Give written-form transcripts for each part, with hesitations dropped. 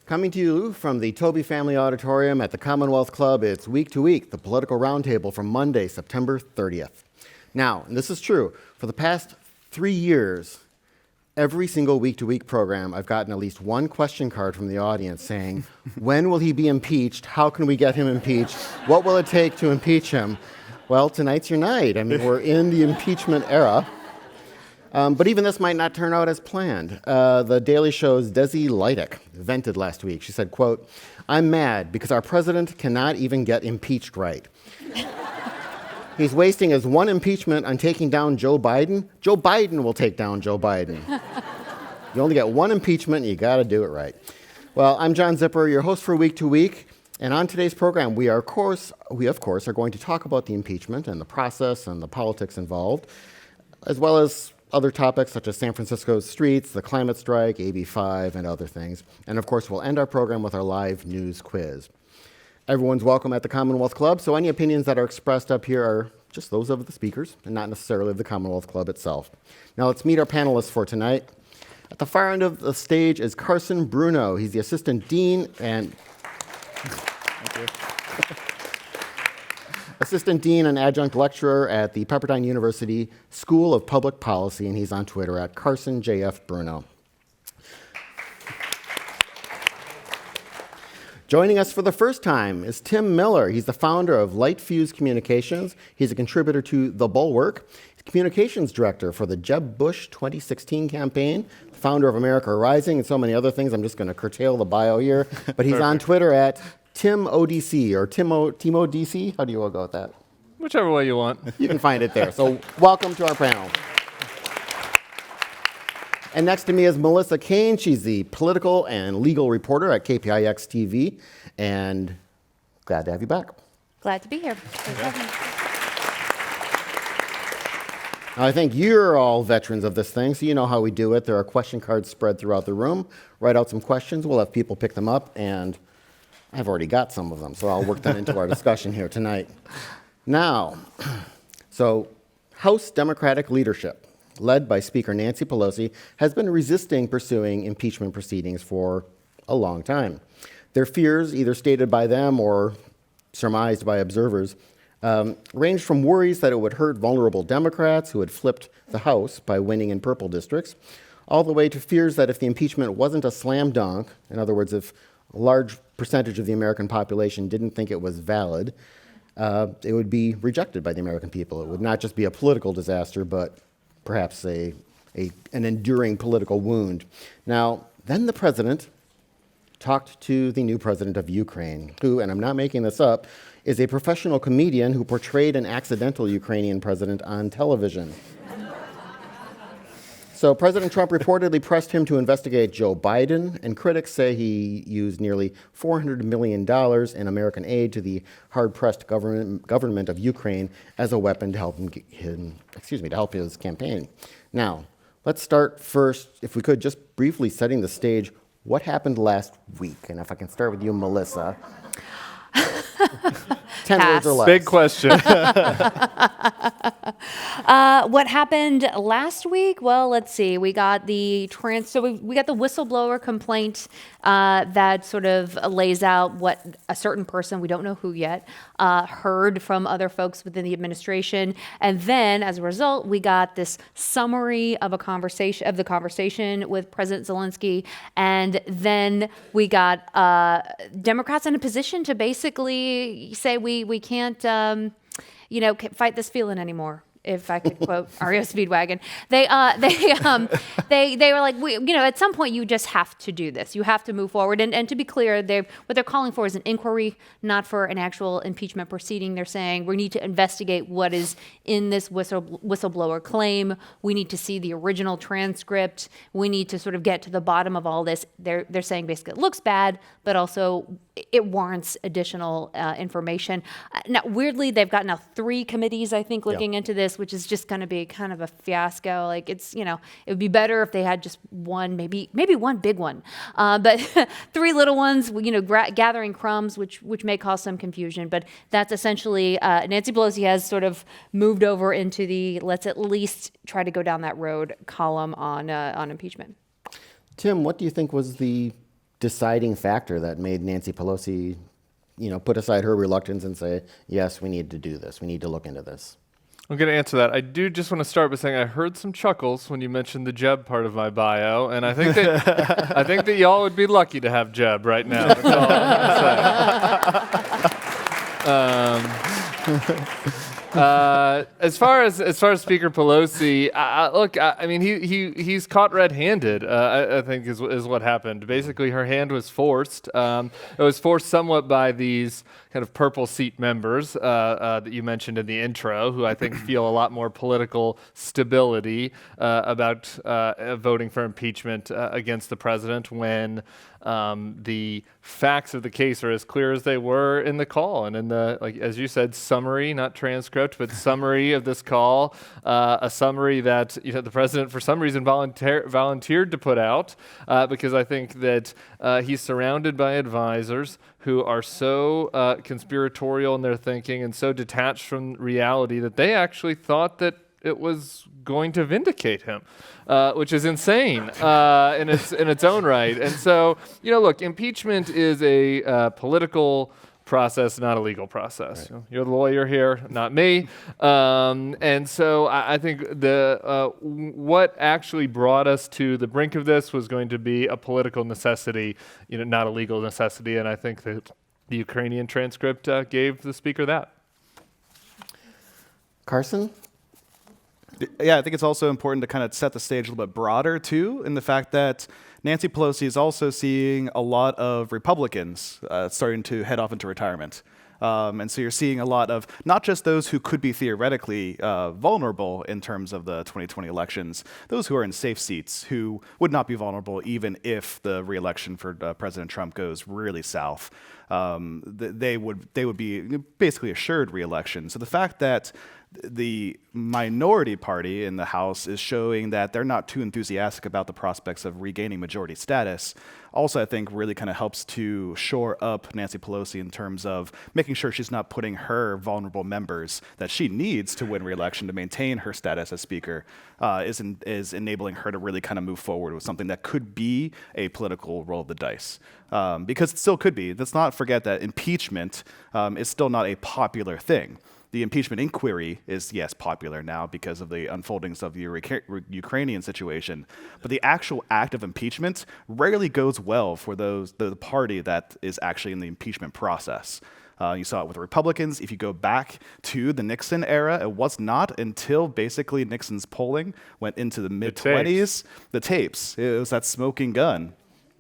Coming to you from the Toby Family Auditorium at the Commonwealth Club, it's Week to Week, the political roundtable from Monday, September 30th. Now, and this is true, for the past 3 years, every single Week to Week program, I've gotten at least one question card from the audience saying, when will he be impeached? How can we get him impeached? What will it take to impeach him? Well, tonight's your night. I mean, we're in the impeachment era. But even this might not turn out as planned. The Daily Show's Desi Lydic vented last week. She said, quote, "I'm mad because our president cannot even get impeached right. He's wasting his one impeachment on taking down Joe Biden. Joe Biden will take down Joe Biden. You only get one impeachment, and you got to do it right." Well, I'm John Zipper, your host for Week to Week. And on today's program, we of course are going to talk about the impeachment and the process and the politics involved, as well as other topics such as San Francisco's streets, the climate strike, AB 5, and other things. And of course, we'll end our program with our live news quiz. Everyone's welcome at the Commonwealth Club, so any opinions that are expressed up here are just those of the speakers and not necessarily of the Commonwealth Club itself. Now let's meet our panelists for tonight. At the far end of the stage is Carson Bruno. He's the Assistant Dean and Assistant Dean and Adjunct Lecturer at the Pepperdine University School of Public Policy, and he's on Twitter at CarsonJFBruno. Joining us for the first time is Tim Miller. He's the founder of Lightfuse Communications. He's a contributor to The Bulwark. He's communications director for the Jeb Bush 2016 campaign, founder of America Rising, and so many other things. I'm just going to curtail the bio here. But he's on Twitter at TimODC or TimoDC. How do you all go with that? Whichever way you want. You can find it there. So welcome to our panel. And next to me is Melissa Kane. She's the political and legal reporter at KPIX TV. And glad to have you back. Glad to be here. Thanks for having me. Now, I think you're all veterans of this thing, so you know how we do it. There are question cards spread throughout the room. Write out some questions. We'll have people pick them up, and I've already got some of them, so I'll work them into our discussion here tonight. Now, so House Democratic leadership, led by Speaker Nancy Pelosi, has been resisting pursuing impeachment proceedings for a long time. Their fears, either stated by them or surmised by observers, ranged from worries that it would hurt vulnerable Democrats who had flipped the House by winning in purple districts, all the way to fears that if the impeachment wasn't a slam dunk, in other words, if a large percentage of the American population didn't think it was valid, it would be rejected by the American people. It would not just be a political disaster, but perhaps an enduring political wound. Now, then the president talked to the new president of Ukraine, who, and I'm not making this up, is a professional comedian who portrayed an accidental Ukrainian president on television. So President Trump reportedly pressed him to investigate Joe Biden, and critics say he used nearly $400 million in American aid to the hard-pressed government of Ukraine as a weapon to help to help his campaign. Now, let's start first, if we could, just briefly setting the stage. What happened last week? And if I can start with you, Melissa. 10 words or less. Big question. What happened last week? Well, let's see. We got the we got the whistleblower complaint that sort of lays out what a certain person, we don't know who yet, heard from other folks within the administration, and then as a result, we got this summary of the conversation with President Zelensky, and then we got Democrats in a position to basically say we can't fight this feeling anymore. If I could quote REO Speedwagon, they were like, at some point you just have to do this. You have to move forward. And to be clear, what they're calling for is an inquiry, not for an actual impeachment proceeding. They're saying we need to investigate what is in this whistleblower claim. We need to see the original transcript. We need to sort of get to the bottom of all this. They're saying basically it looks bad, but also it warrants additional information. Now, weirdly, they've got now 3 committees, I think, looking into this, which is just going to be kind of a fiasco. Like it would be better if they had just one, maybe one big one, but 3 little ones, gathering crumbs, which may cause some confusion. But that's essentially Nancy Pelosi has sort of moved over into the let's at least try to go down that road column on impeachment. Tim, what do you think was the deciding factor that made Nancy Pelosi, put aside her reluctance and say, yes, we need to do this. We need to look into this? I'm going to answer that. I do just want to start by saying I heard some chuckles when you mentioned the Jeb part of my bio, and I think that y'all would be lucky to have Jeb right now. That's all I'm going to say. As far as Speaker Pelosi, look, I mean, he's caught red-handed. I think is what happened. Basically, her hand was forced. It was forced somewhat by these kind of purple seat members that you mentioned in the intro, who I think feel a lot more political stability about voting for impeachment against the president when the facts of the case are as clear as they were in the call and in the, like as you said, summary, not transcript, but summary of this call, a summary that the president for some reason volunteered to put out because I think that he's surrounded by advisors who are so conspiratorial in their thinking and so detached from reality that they actually thought that it was going to vindicate him, which is insane in its own right. And so, look, impeachment is a political process, not a legal process. Right. You're the lawyer here, not me. And so I think what actually brought us to the brink of this was going to be a political necessity, not a legal necessity. And I think that the Ukrainian transcript gave the speaker that. Carson? Yeah, I think it's also important to kind of set the stage a little bit broader, too, in the fact that Nancy Pelosi is also seeing a lot of Republicans starting to head off into retirement. And so you're seeing a lot of not just those who could be theoretically vulnerable in terms of the 2020 elections, those who are in safe seats who would not be vulnerable even if the re-election for President Trump goes really south. They would be basically assured re-election. So the fact that the minority party in the House is showing that they're not too enthusiastic about the prospects of regaining majority status also, I think, really kind of helps to shore up Nancy Pelosi in terms of making sure she's not putting her vulnerable members that she needs to win re-election to maintain her status as Speaker, is enabling her to really kind of move forward with something that could be a political roll of the dice. Because it still could be. Let's not forget that impeachment is still not a popular thing. The impeachment inquiry is, yes, popular now because of the unfoldings of the Ukrainian situation, but the actual act of impeachment rarely goes well for the party that is actually in the impeachment process. You saw it with the Republicans. If you go back to the Nixon era, it was not until basically Nixon's polling went into the mid-20s, the tapes. It was that smoking gun.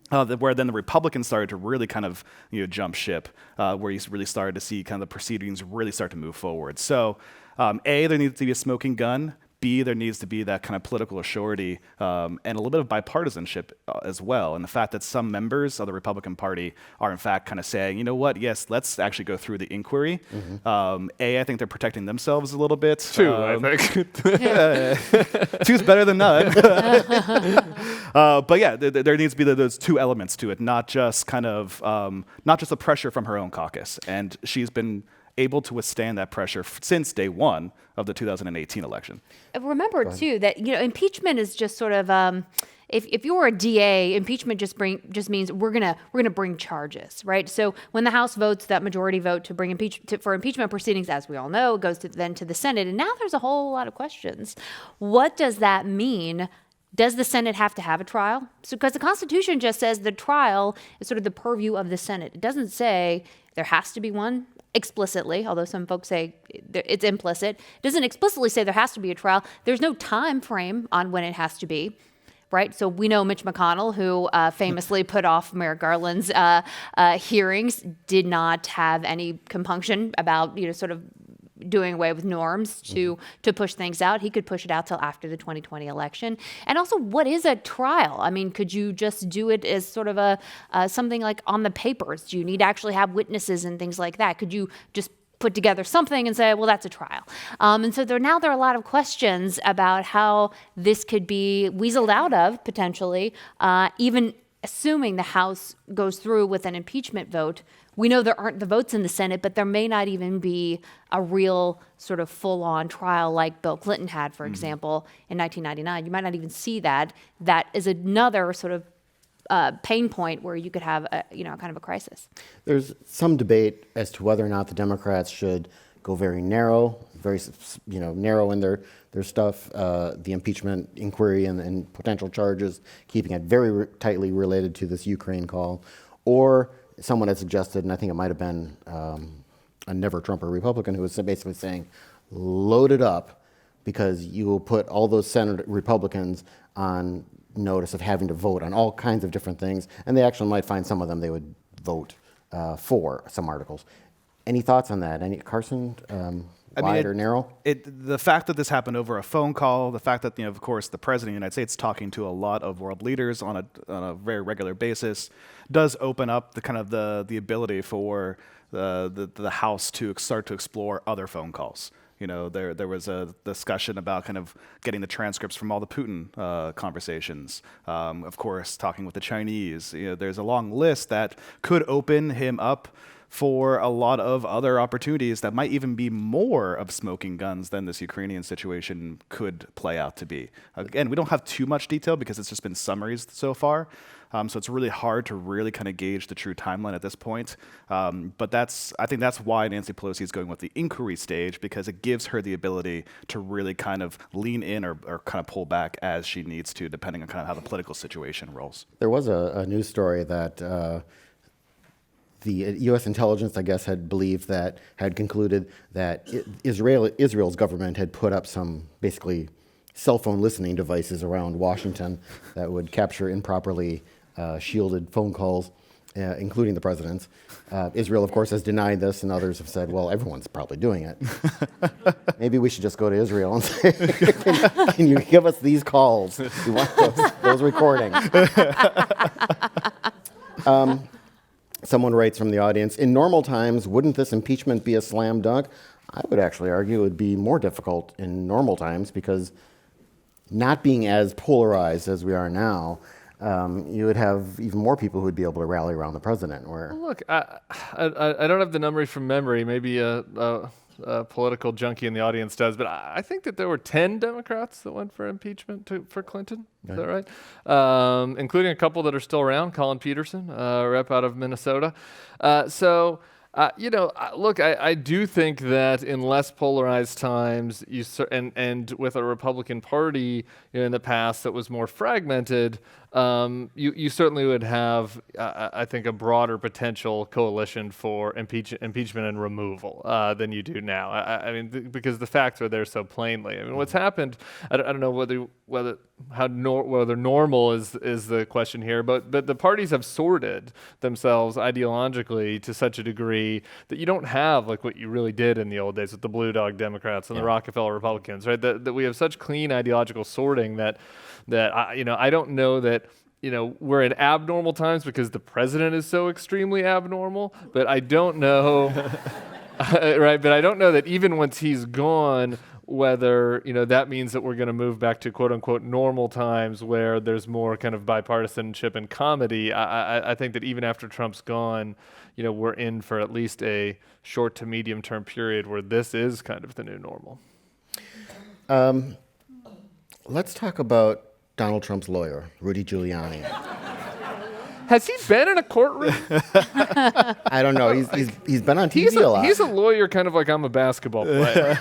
Where then the Republicans started to really kind of jump ship, where you really started to see kind of the proceedings really start to move forward. So, A, there needs to be a smoking gun. B, there needs to be that kind of political assurity and a little bit of bipartisanship as well. And the fact that some members of the Republican Party are in fact kind of saying, you know what, yes, let's actually go through the inquiry. Mm-hmm. I think they're protecting themselves a little bit. Two, I think. Two's better than none. But yeah, there needs to be those two elements to it, not just kind of, not just the pressure from her own caucus. And she's been able to withstand that pressure since day one of the 2018 election. Remember, too, that impeachment is just sort of if you're a DA, impeachment just means we're gonna bring charges, right? So when the House votes that majority vote to bring for impeachment proceedings, as we all know, it goes then to the Senate, and now there's a whole lot of questions. What does that mean? Does the Senate have to have a trial? So, because the Constitution just says the trial is sort of the purview of the Senate. It doesn't say there has to be one explicitly, although some folks say it's implicit. It doesn't explicitly say there has to be a trial. There's no time frame on when it has to be, right? So we know Mitch McConnell, who famously put off Merrick Garland's hearings, did not have any compunction about, sort of doing away with norms to push things out. He could push it out till after the 2020 election. And also, what is a trial? I mean, could you just do it as sort of a something like on the papers? Do you need to actually have witnesses and things like that? Could you just put together something and say, well, that's a trial? And so there are a lot of questions about how this could be weaseled out of, potentially, even assuming the House goes through with an impeachment vote. We know there aren't the votes in the Senate, but there may not even be a real sort of full-on trial like Bill Clinton had, for example, in 1999. You might not even see that. That is another sort of pain point where you could have a, kind of a crisis. There's some debate as to whether or not the Democrats should go very narrow, narrow in their stuff, the impeachment inquiry and potential charges, keeping it very tightly related to this Ukraine call, or someone had suggested, and I think it might have been a never-Trumper Republican who was basically saying, load it up because you will put all those Senate Republicans on notice of having to vote on all kinds of different things, and they actually might find some of them they would vote for some articles. Any thoughts on that? Carson, wide or narrow? The fact that this happened over a phone call, the fact that, of course, the president of the United States talking to a lot of world leaders on a very regular basis does open up the ability for the House to start to explore other phone calls. There was a discussion about kind of getting the transcripts from all the Putin conversations. Of course, talking with the Chinese. There's a long list that could open him up for a lot of other opportunities that might even be more of smoking guns than this Ukrainian situation could play out to be. Again, we don't have too much detail because it's just been summaries so far. So it's really hard to really kind of gauge the true timeline at this point. But I think that's why Nancy Pelosi is going with the inquiry stage, because it gives her the ability to really kind of lean in or kind of pull back as she needs to, depending on kind of how the political situation rolls. There was a news story that the U.S. intelligence, I guess, had concluded that Israel's government had put up some basically cell phone listening devices around Washington that would capture improperly shielded phone calls, including the president's. Israel, of course, has denied this, and others have said, well, everyone's probably doing it. Maybe we should just go to Israel and say, can you give us these calls? We want those recordings. Someone writes from the audience, in normal times, wouldn't this impeachment be a slam dunk? I would actually argue it would be more difficult in normal times because not being as polarized as we are now, you would have even more people who would be able to rally around the president. Look, I don't have the numbers from memory. Maybe a political junkie in the audience does, but I think that there were 10 Democrats that went for impeachment for Clinton. Is that right? Including a couple that are still around, Colin Peterson, rep out of Minnesota. Look, I do think that in less polarized times, and with a Republican Party in the past that was more fragmented, you certainly would have, I think, a broader potential coalition for impeachment and removal than you do now. I mean, because the facts are there so plainly. I mean, what's happened, I don't know whether normal is the question here, but the parties have sorted themselves ideologically to such a degree that you don't have like what you really did in the old days with the Blue Dog Democrats and the Rockefeller Republicans, right? That we have such clean ideological sorting that I don't know that we're in abnormal times because the president is so extremely abnormal, but I don't know, right? But I don't know that even once he's gone, whether that means that we're going to move back to quote unquote normal times where there's more kind of bipartisanship and comedy. I think that even after Trump's gone, we're in for at least a short to medium term period where this is kind of the new normal. Let's talk about Donald Trump's lawyer, Rudy Giuliani. Has he been in a courtroom? I don't know. He's been on TV a lot. He's a lawyer, kind of like I'm a basketball player.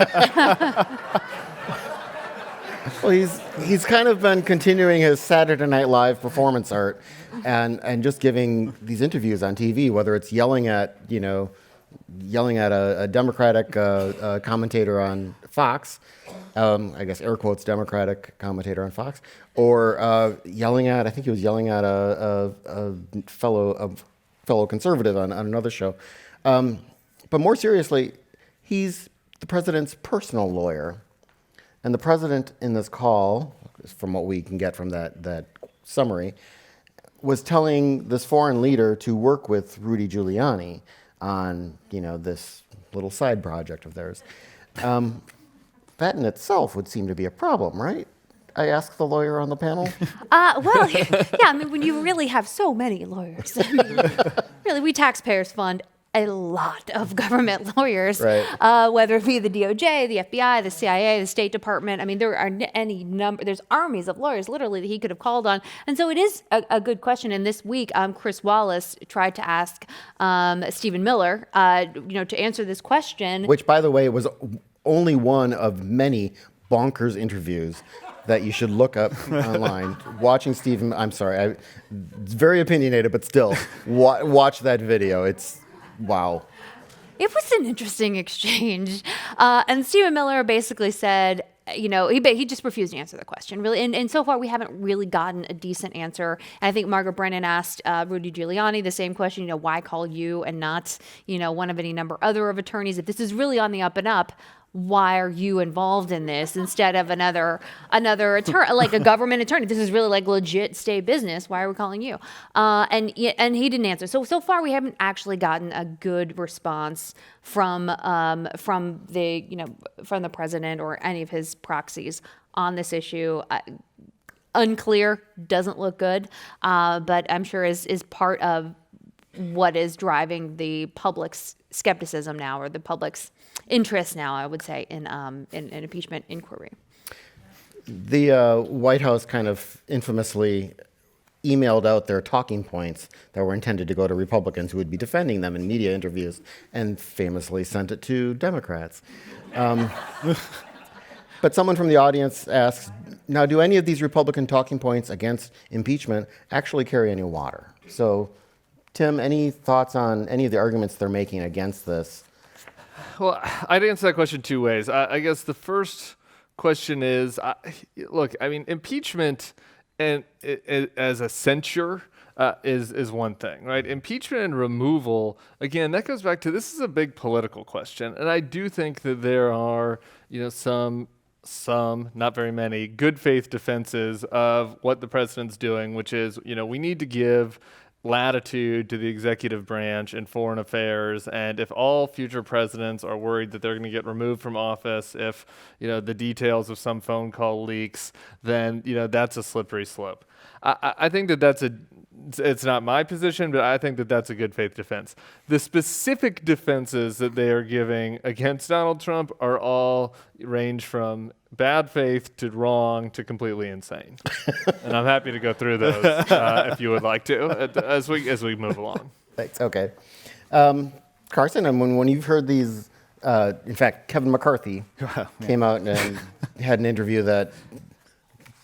Well, he's kind of been continuing his Saturday Night Live performance art, and just giving these interviews on TV, whether it's yelling at a Democratic commentator on Fox, I guess air quotes Democratic commentator on Fox, or I think he was yelling at a fellow conservative on another show. But more seriously, he's the president's personal lawyer. And the president in this call, from what we can get from that summary, was telling this foreign leader to work with Rudy Giuliani on, this little side project of theirs. That in itself would seem to be a problem, right? I asked the lawyer on the panel. Well, yeah, I mean, when you really have so many lawyers, really, we taxpayers fund a lot of government lawyers, Right. whether it be the DOJ, the FBI, the CIA, the State Department. I mean, there are there's armies of lawyers literally that he could have called on. And so it is a good question. And this week, Chris Wallace tried to ask Stephen Miller, to answer this question. Which, by the way, was only one of many bonkers interviews that you should look up online. Watching Stephen, I'm sorry, it's very opinionated, but still, watch that video. It's wow. It was an interesting exchange. And Stephen Miller basically said, he just refused to answer the question, really. And so far, we haven't really gotten a decent answer. And I think Margaret Brennan asked Rudy Giuliani the same question, why call you and not, one of any number other of attorneys? If this is really on the up and up, why are you involved in this instead of another attorney, like a government attorney? This is really like legit state business. Why are we calling you? And he didn't answer. So far we haven't actually gotten a good response from the president or any of his proxies on this issue. Unclear, doesn't look good, but I'm sure is part of what is driving the public's skepticism now, or the public's interest now, I would say, in impeachment inquiry. The White House kind of infamously emailed out their talking points that were intended to go to Republicans who would be defending them in media interviews, and famously sent it to Democrats. But someone from the audience asks, now, do any of these Republican talking points against impeachment actually carry any water? So, Tim, any thoughts on any of the arguments they're making against this? Well, I'd answer that question two ways. I guess the first question is, impeachment and as a censure is one thing, right? Impeachment and removal, again, that goes back to, this is a big political question, and I do think that there are, some, not very many, good faith defenses of what the president's doing, which is, we need to give latitude to the executive branch in foreign affairs, and if all future presidents are worried that they're going to get removed from office if the details of some phone call leaks, then that's a slippery slope. I think that it's not my position, but I think that that's a good faith defense. The specific defenses that they are giving against Donald Trump are all range from bad faith to wrong to completely insane. And I'm happy to go through those if you would like to as we move along. Thanks. Okay. Carson, and when you've heard these, in fact, Kevin McCarthy came out and had an interview that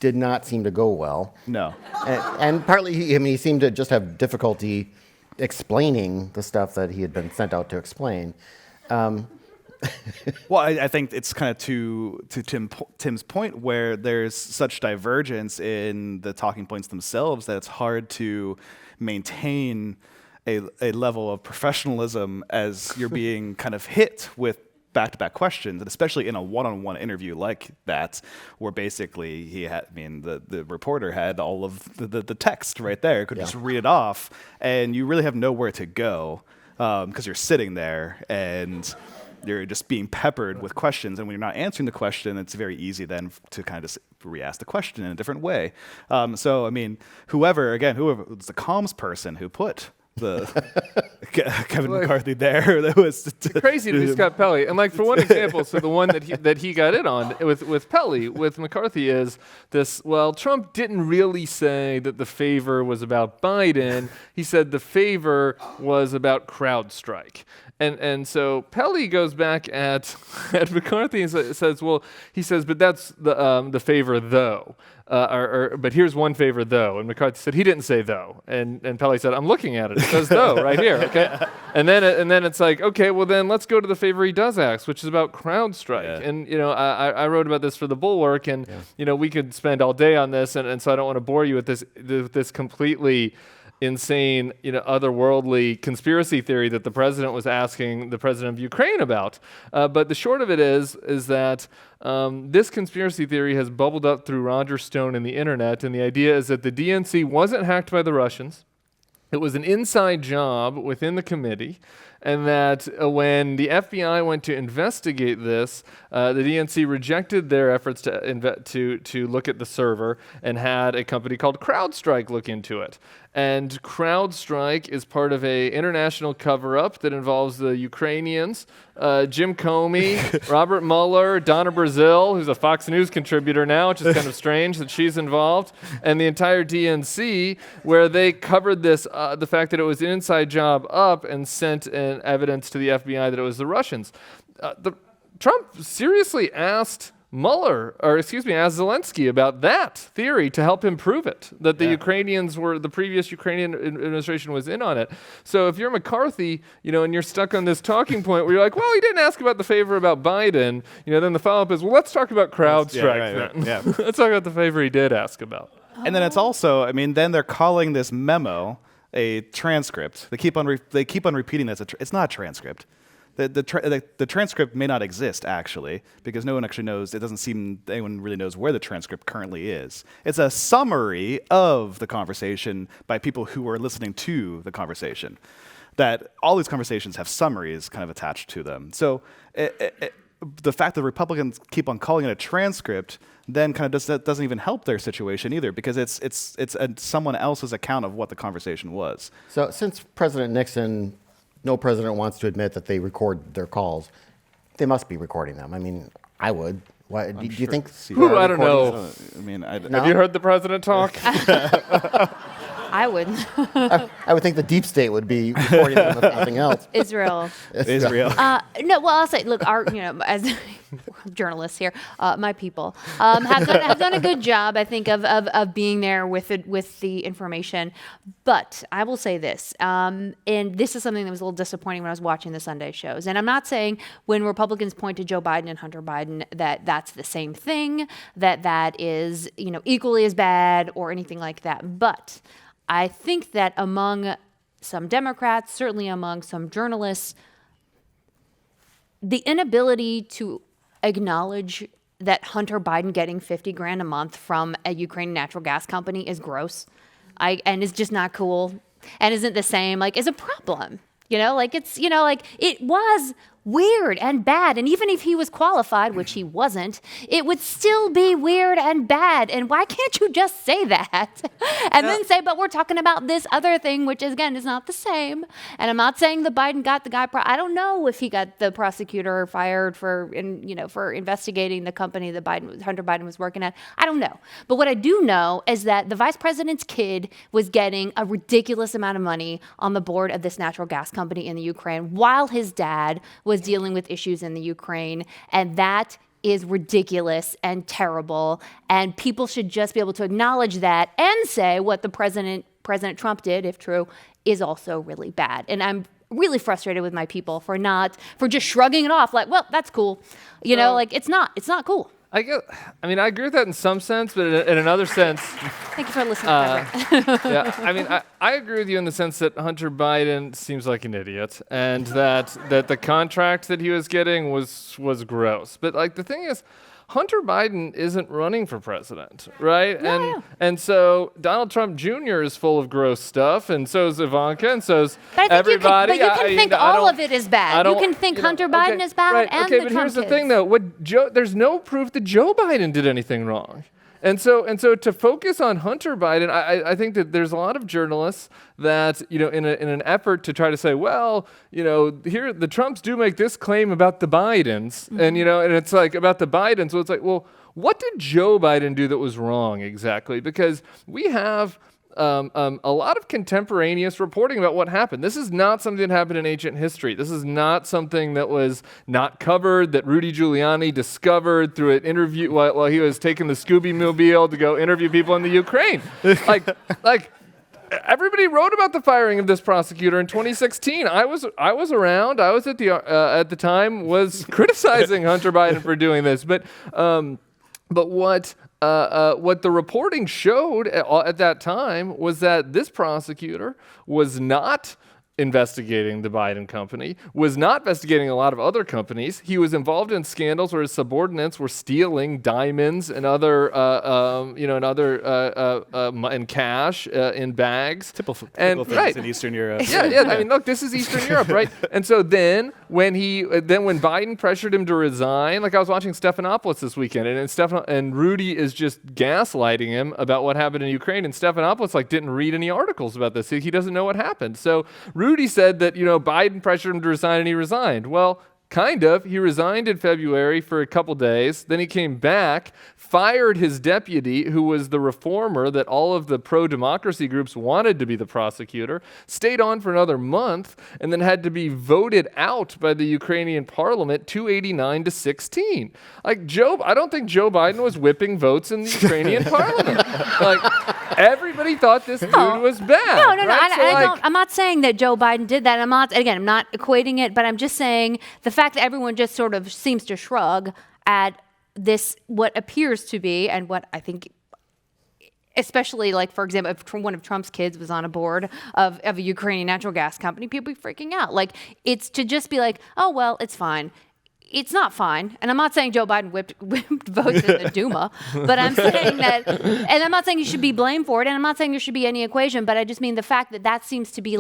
did not seem to go well. No. And partly, he seemed to just have difficulty explaining the stuff that he had been sent out to explain. Well, I think it's kind of to Tim's point, where there's such divergence in the talking points themselves that it's hard to maintain a level of professionalism as you're being kind of hit with back-to-back questions, and especially in a one-on-one interview like that, where basically the reporter had all of the text right there, could just read it off, and you really have nowhere to go because you're sitting there and you're just being peppered with questions, and when you're not answering the question, it's very easy then to kind of just re-ask the question in a different way. So, whoever was the comms person who put the Kevin McCarthy there, that was crazy to be Scott Pelley. And for one example, so the one that he got in on with Pelley, with McCarthy, is this, well, Trump didn't really say that the favor was about Biden. He said the favor was about CrowdStrike. And so Pelley goes back at McCarthy and says, but that's the favor though. But here's one favor though. And McCarthy said he didn't say though. And Pelley said, I'm looking at it. It says though right here. Okay. And then it's like, okay, well then let's go to the favor he does ask, which is about CrowdStrike. Yeah. And I wrote about this for the Bulwark, and we could spend all day on this, and so I don't want to bore you with this completely insane, otherworldly conspiracy theory that the president was asking the president of Ukraine about. But the short of it is that this conspiracy theory has bubbled up through Roger Stone and the internet, and the idea is that the DNC wasn't hacked by the Russians. It was an inside job within the committee, and that when the FBI went to investigate this, the DNC rejected their efforts to look at the server and had a company called CrowdStrike look into it. And CrowdStrike is part of a international cover-up that involves the Ukrainians, Jim Comey, Robert Mueller, Donna Brazile, who's a Fox News contributor now, which is kind of strange that she's involved, and the entire DNC, where they covered this, the fact that it was an inside job up and sent evidence to the FBI that it was the Russians. Trump seriously asked asked Zelensky about that theory to help him prove it, that the the previous Ukrainian administration was in on it. So if you're McCarthy, and you're stuck on this talking point where you're like, well, he didn't ask about the favor about Biden, then the follow-up is, well, let's talk about CrowdStrike then. Yeah. Let's talk about the favor he did ask about. And then it's also, then they're calling this memo a transcript. They keep on repeating that it's not a transcript. The transcript may not exist, actually, because no one actually knows. It doesn't seem anyone really knows where the transcript currently is. It's a summary of the conversation by people who are listening to the conversation. That all these conversations have summaries kind of attached to them. So the fact that Republicans keep on calling it a transcript then kind of doesn't even help their situation either, because it's someone else's account of what the conversation was. So since President Nixon, no president wants to admit that they record their calls, they must be recording them. I mean, I would. Why, do you think? I don't know. Have you heard the president talk? I wouldn't. I would think the deep state would be recording them if nothing else. Israel. No, well, I'll say, look, as journalists here, my people have done a good job, I think, of being there with the information. But I will say this, and this is something that was a little disappointing when I was watching the Sunday shows. And I'm not saying when Republicans point to Joe Biden and Hunter Biden that that's the same thing, that is equally as bad or anything like that. But I think that among some Democrats, certainly among some journalists, the inability to acknowledge that Hunter Biden getting $50,000 a month from a Ukrainian natural gas company is gross, and is just not cool, and isn't the same, is a problem. It was weird and bad. And even if he was qualified, which he wasn't, it would still be weird and bad. And why can't you just say that? And then say, but we're talking about this other thing, which again is not the same. And I'm not saying that Biden got the guy. I don't know if he got the prosecutor fired for investigating the company that Hunter Biden was working at. I don't know. But what I do know is that the vice president's kid was getting a ridiculous amount of money on the board of this natural gas company in the Ukraine while his dad was dealing with issues in the Ukraine, and that is ridiculous and terrible, and people should just be able to acknowledge that and say what the President Trump did, if true, is also really bad. And I'm really frustrated with my people for just shrugging it off like, well, that's cool. It's not cool. I agree with that in some sense, but in another sense... Thank you for listening. I agree with you in the sense that Hunter Biden seems like an idiot, and that the contract that he was getting was gross. But the thing is, Hunter Biden isn't running for president, right? No. And so Donald Trump Jr. is full of gross stuff, and so is Ivanka, and so is everybody. But you can think all of it is bad. You can think Hunter Biden is bad and the Trump but here's the kids. thing, though. There's no proof that Joe Biden did anything wrong. And so to focus on Hunter Biden, I think that there's a lot of journalists that, in an effort to try to say, well, here the Trumps do make this claim about the Bidens, and it's about the Bidens. So it's well, what did Joe Biden do that was wrong exactly? Because we have a lot of contemporaneous reporting about what happened. This is not something that happened in ancient history. This is not something that was not covered, that Rudy Giuliani discovered through an interview while he was taking the Scooby-Mobile to go interview people in the Ukraine. Everybody wrote about the firing of this prosecutor in 2016. I was around. I was at the time was criticizing Hunter Biden for doing this. But what the reporting showed at that time was that this prosecutor was not investigating the Biden company, was not investigating a lot of other companies. He was involved in scandals where his subordinates were stealing diamonds and other, and cash in bags. Typical and things right. in Eastern Europe. Yeah. I mean, look, this is Eastern Europe, right? And so then when Biden pressured him to resign, like I was watching Stephanopoulos this weekend, and Rudy is just gaslighting him about what happened in Ukraine, and Stephanopoulos didn't read any articles about this. He doesn't know what happened. So Rudy said that Biden pressured him to resign, and he resigned. Well, kind of. He resigned in February for a couple days. Then he came back, fired his deputy, who was the reformer that all of the pro-democracy groups wanted to be the prosecutor, stayed on for another month, and then had to be voted out by the Ukrainian parliament 289 to 16. I don't think Joe Biden was whipping votes in the Ukrainian parliament. Everybody thought this dude was bad. No. Right? I'm not saying that Joe Biden did that. I'm not equating it, but I'm just saying the fact that everyone just sort of seems to shrug at this, what appears to be, and what I think, especially for example, if one of Trump's kids was on a board of a Ukrainian natural gas company, people be freaking out. It's to just be oh, well, it's fine. It's not fine. And I'm not saying Joe Biden whipped votes in the Duma, but I'm saying that, and I'm not saying you should be blamed for it, and I'm not saying there should be any equation, but I just mean the fact that seems to be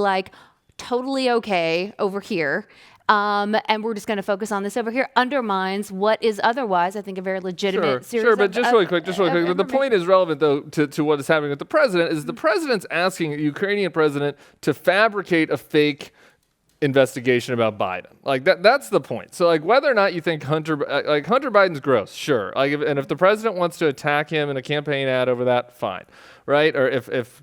totally okay over here. And we're just going to focus on this over here, undermines what is otherwise, I think, a very legitimate series. Sure, but just really quick. The point is relevant, though, to what is happening with the president, is the president's asking the Ukrainian president to fabricate a fake investigation about Biden. That's the point. So whether or not you think Hunter Biden's gross, sure. And if the president wants to attack him in a campaign ad over that, fine. Right? Or if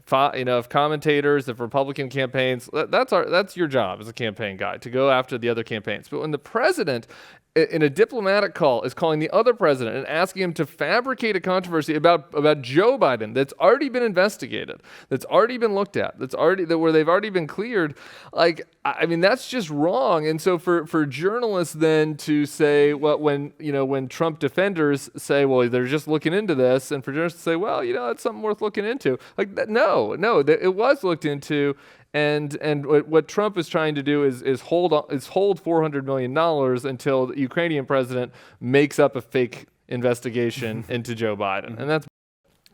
commentators, if Republican campaigns, that's your job as a campaign guy, to go after the other campaigns. But when the president, in a diplomatic call, is calling the other president and asking him to fabricate a controversy about Joe Biden that's already been investigated, that's already been looked at, where they've already been cleared, that's just wrong. And so for journalists then to say, well, when Trump defenders say, well, they're just looking into this, and for journalists to say, well, that's something worth looking into. No, it was looked into. And what Trump is trying to do is hold $400 million until the Ukrainian president makes up a fake investigation into Joe Biden, and that's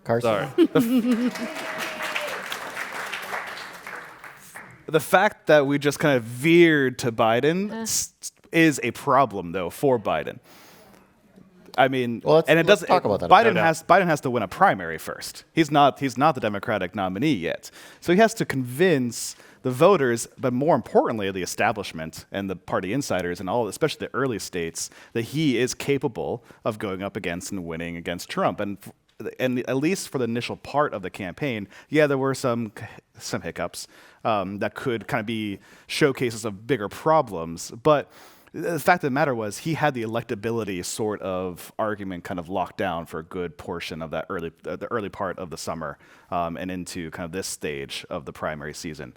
Carson. sorry. The fact that we just kind of veered to Biden is a problem, though, for Biden. I mean, let's talk about that. Biden has to win a primary first. He's not the Democratic nominee yet, so he has to convince the voters, but more importantly, the establishment and the party insiders and all, especially the early states, that he is capable of going up against and winning against Trump. And at least for the initial part of the campaign, there were some hiccups that could kind of be showcases of bigger problems, but the fact of the matter was he had the electability sort of argument kind of locked down for a good portion of that the early part of the summer and into kind of this stage of the primary season.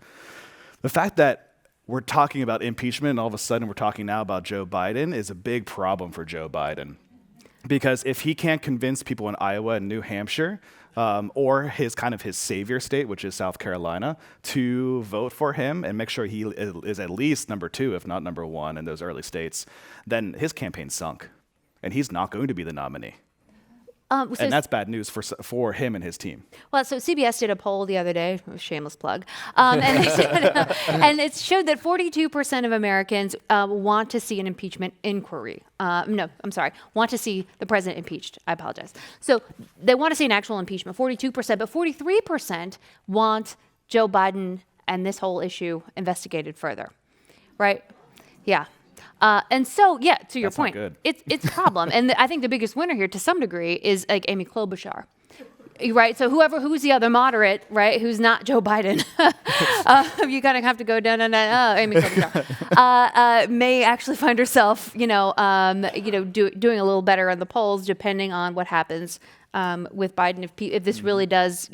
The fact that we're talking about impeachment and all of a sudden we're talking now about Joe Biden is a big problem for Joe Biden. Because if he can't convince people in Iowa and New Hampshire, or his savior state, which is South Carolina, to vote for him and make sure he is at least number 2, if not number 1 in those early states, then his campaign's sunk, and he's not going to be the nominee. And that's bad news for him and his team. Well, so CBS did a poll the other day, shameless plug, and it showed that 42% of Americans want to see an impeachment inquiry. Want to see the president impeached. I apologize. So they want to see an actual impeachment, 42%, but 43% want Joe Biden and this whole issue investigated further, right? Yeah. And so, to your That's point, not good. it's a problem. And I think the biggest winner here, to some degree, is Amy Klobuchar, right? So who's the other moderate, right? Who's not Joe Biden? You kind of have to go down. Amy Klobuchar may actually find herself, doing a little better in the polls, depending on what happens with Biden. If this really does,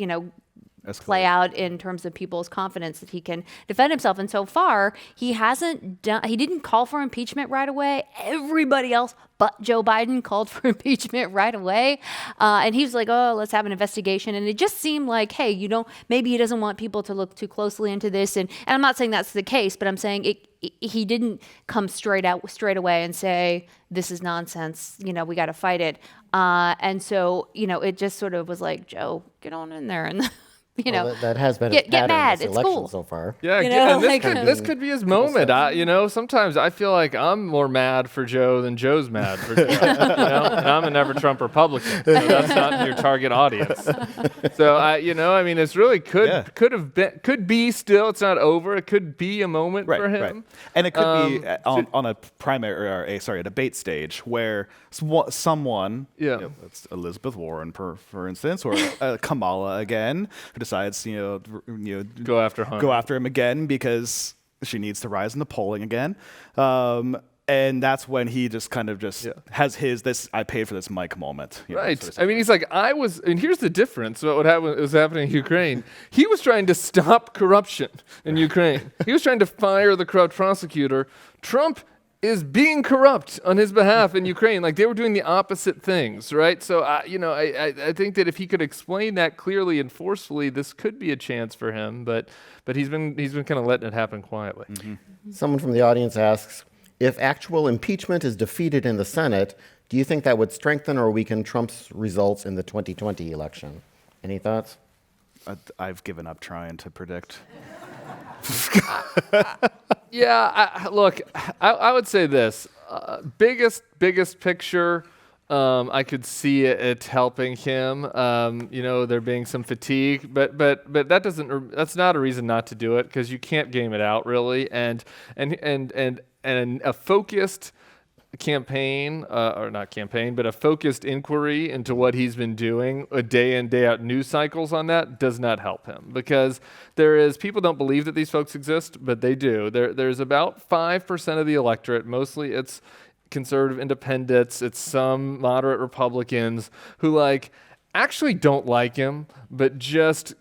play Escalate. out in terms of people's confidence that he can defend himself. And so far, he didn't call for impeachment right away. Everybody else but Joe Biden called for impeachment right away. And he was like, oh, let's have an investigation. And it just seemed like, hey, maybe he doesn't want people to look too closely into this. And I'm not saying that's the case, but I'm saying he didn't come straight away and say, this is nonsense, we got to fight it. And so, it just sort of was like, Joe, get on in there and, Well, that has been get a pattern mad. this It's election cool. so far. Yeah, and this could be his moment. Sometimes I feel like I'm more mad for Joe than Joe's mad for Joe. And I'm a never Trump Republican, so that's not your target audience. So it's really could be still. It's not over. It could be a moment for him. Right. And it could be on a primary or a debate stage where someone, it's Elizabeth Warren, for instance, or Kamala again, who decides, Go after Hunter. go after him again because she needs to rise in the polling again. And that's when he just kind of has this I paid for this mic moment. Right. Sort of I mean, he's like, and here's the difference. What was happening in Ukraine. He was trying to stop corruption in Ukraine. He was trying to fire the corrupt prosecutor. Trump is being corrupt on his behalf in Ukraine. Like, they were doing the opposite things, right? So, I think that if he could explain that clearly and forcefully, this could be a chance for him. But he's been kind of letting it happen quietly. Mm-hmm. Someone from the audience asks, if actual impeachment is defeated in the Senate, do you think that would strengthen or weaken Trump's results in the 2020 election? Any thoughts? I've given up trying to predict. Yeah, look, I would say this. Biggest picture, I could see it helping him. There being some fatigue, but that's not a reason not to do it, because you can't game it out really. And a focused campaign, or not campaign, but a focused inquiry into what he's been doing, a day in, day out news cycles on that, does not help him, because people don't believe that these folks exist, but they do. There's about 5% of the electorate, mostly it's conservative independents, it's some moderate Republicans who actually don't like him, but just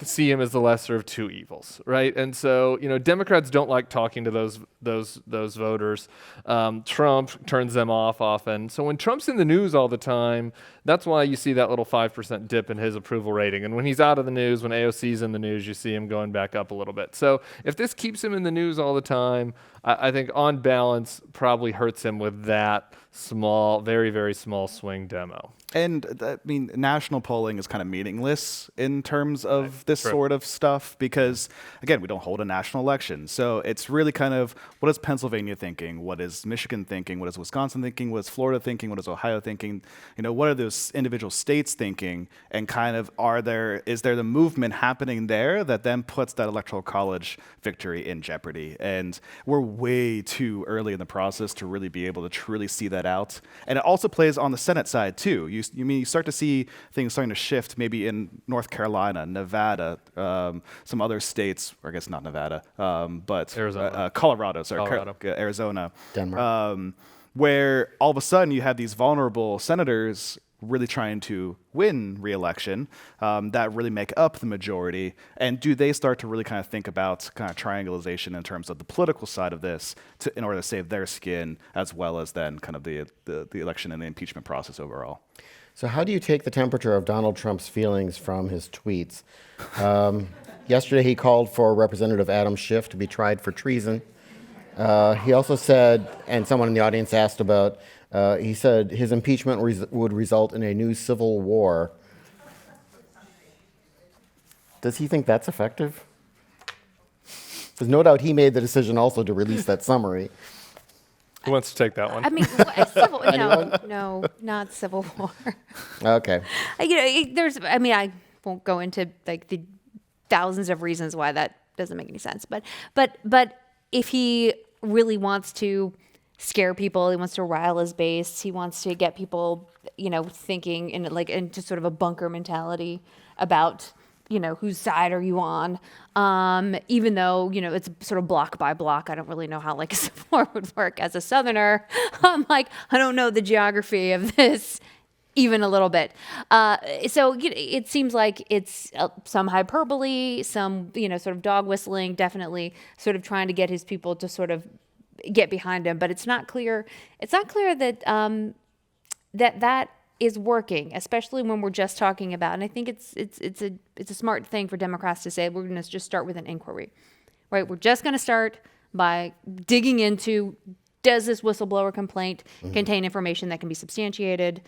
see him as the lesser of two evils, right? And so, Democrats don't like talking to those voters. Trump turns them off often. So when Trump's in the news all the time, that's why you see that little 5% dip in his approval rating. And when he's out of the news, when AOC's in the news, you see him going back up a little bit. So if this keeps him in the news all the time, I think on balance probably hurts him with that small, very, very small swing demo. And national polling is kind of meaningless in terms of this sort of stuff because, again, we don't hold a national election. So it's really kind of, what is Pennsylvania thinking? What is Michigan thinking? What is Wisconsin thinking? What is Florida thinking? What is Ohio thinking? What are those individual states thinking? And kind of, is there the movement happening there that then puts that electoral college victory in jeopardy? And we're way too early in the process to really be able to truly see that out. And it also plays on the Senate side too. You start to see things starting to shift maybe in North Carolina, Nevada, some other states, or I guess not Nevada, but Arizona. Colorado, Arizona, Denmark. where all of a sudden you have these vulnerable senators really trying to win re-election that really make up the majority. And do they start to really kind of think about kind of triangulation in terms of the political side of this in order to save their skin, as well as then kind of the election and the impeachment process overall? So how do you take the temperature of Donald Trump's feelings from his tweets? Yesterday he called for Representative Adam Schiff to be tried for treason. He also said, and someone in the audience asked about, he said his impeachment would result in a new civil war. Does he think that's effective? There's no doubt he made the decision also to release that summary. Who wants to take that one? I mean, no, not Civil War. Okay. I won't go into the thousands of reasons why that doesn't make any sense. But if he really wants to scare people, he wants to rile his base, he wants to get people, thinking into sort of a bunker mentality about, whose side are you on? Even though, it's sort of block by block. I don't really know how a Civil War would work as a Southerner. I'm I don't know the geography of this even a little bit. So it seems like it's some hyperbole, some sort of dog whistling, definitely sort of trying to get his people to sort of get behind him. But it's not clear. It's not clear that that is working, especially when we're just talking about. And I think it's a smart thing for Democrats to say we're going to just start with an inquiry, right? We're just going to start by digging into, does this whistleblower complaint contain information that can be substantiated?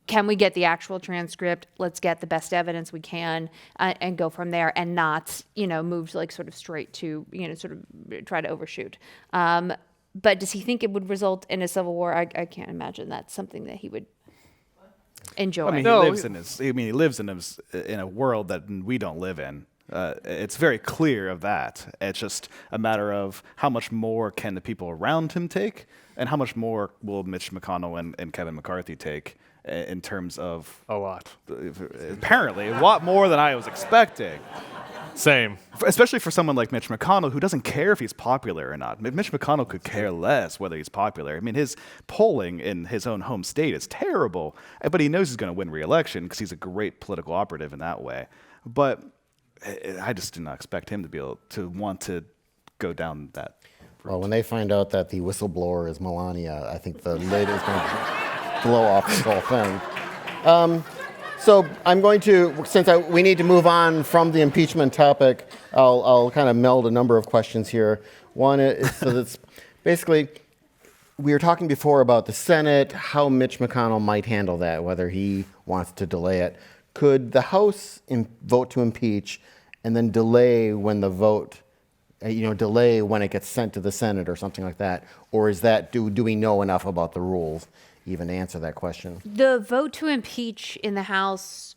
Can we get the actual transcript? Let's get the best evidence we can and go from there, and not, move like sort of straight to, sort of try to overshoot. But does he think it would result in a civil war? I can't imagine that's something that he would enjoy. I mean, No. he lives in a world that we don't live in. It's very clear of that. It's just a matter of how much more can the people around him take, and how much more will Mitch McConnell and Kevin McCarthy take in terms of A lot. apparently a lot more than I was expecting. Same. Especially for someone like Mitch McConnell, who doesn't care if he's popular or not. Mitch McConnell could care less whether he's popular. I mean, his polling in his own home state is terrible, but he knows he's going to win re-election because he's a great political operative in that way. But I just did not expect him to be able to want to go down that. Well, when they find out that the whistleblower is Melania, I think the lid is going to blow off this whole thing. So I'm going to, since we need to move on from the impeachment topic, I'll kind of meld a number of questions here. One is, so that's basically, we were talking before about the Senate, how Mitch McConnell might handle that, whether he wants to delay it. Could the House vote to impeach and then delay when the vote, delay when it gets sent to the Senate or something like that? Or is that, do we know enough about the rules even to answer that question? The vote to impeach in the House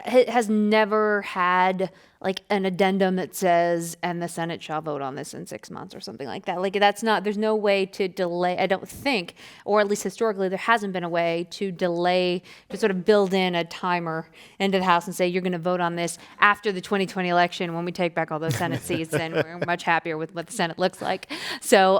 has never had like an addendum that says, and the Senate shall vote on this in 6 months or something like that. Like that's not, there's no way to delay, I don't think, or at least historically, there hasn't been a way to delay, to sort of build in a timer into the House and say, you're going to vote on this after the 2020 election when we take back all those Senate seats, and we're much happier with what the Senate looks like. So,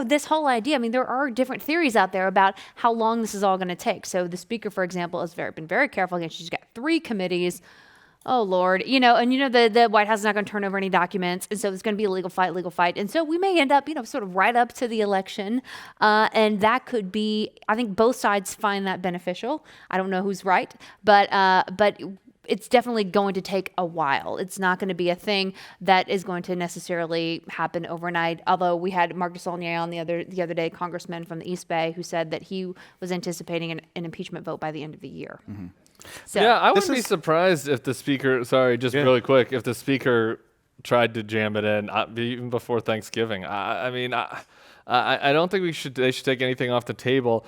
this whole idea, I mean, there are different theories out there about how long this is all going to take. So the Speaker, for example, has been very careful. Again, she's got 3 committees. Oh, Lord. The White House is not going to turn over any documents. And so it's going to be a legal fight. And so we may end up, sort of right up to the election. And that could be, I think both sides find that beneficial. I don't know who's right, but it's definitely going to take a while. It's not going to be a thing that is going to necessarily happen overnight. Although we had Mark Desaulniers on the other day, congressman from the East Bay, who said that he was anticipating an impeachment vote by the end of the year. Mm-hmm. So, Yeah, I wouldn't be surprised if the speaker, really quick, if the speaker tried to jam it in even before Thanksgiving. I don't think they should take anything off the table.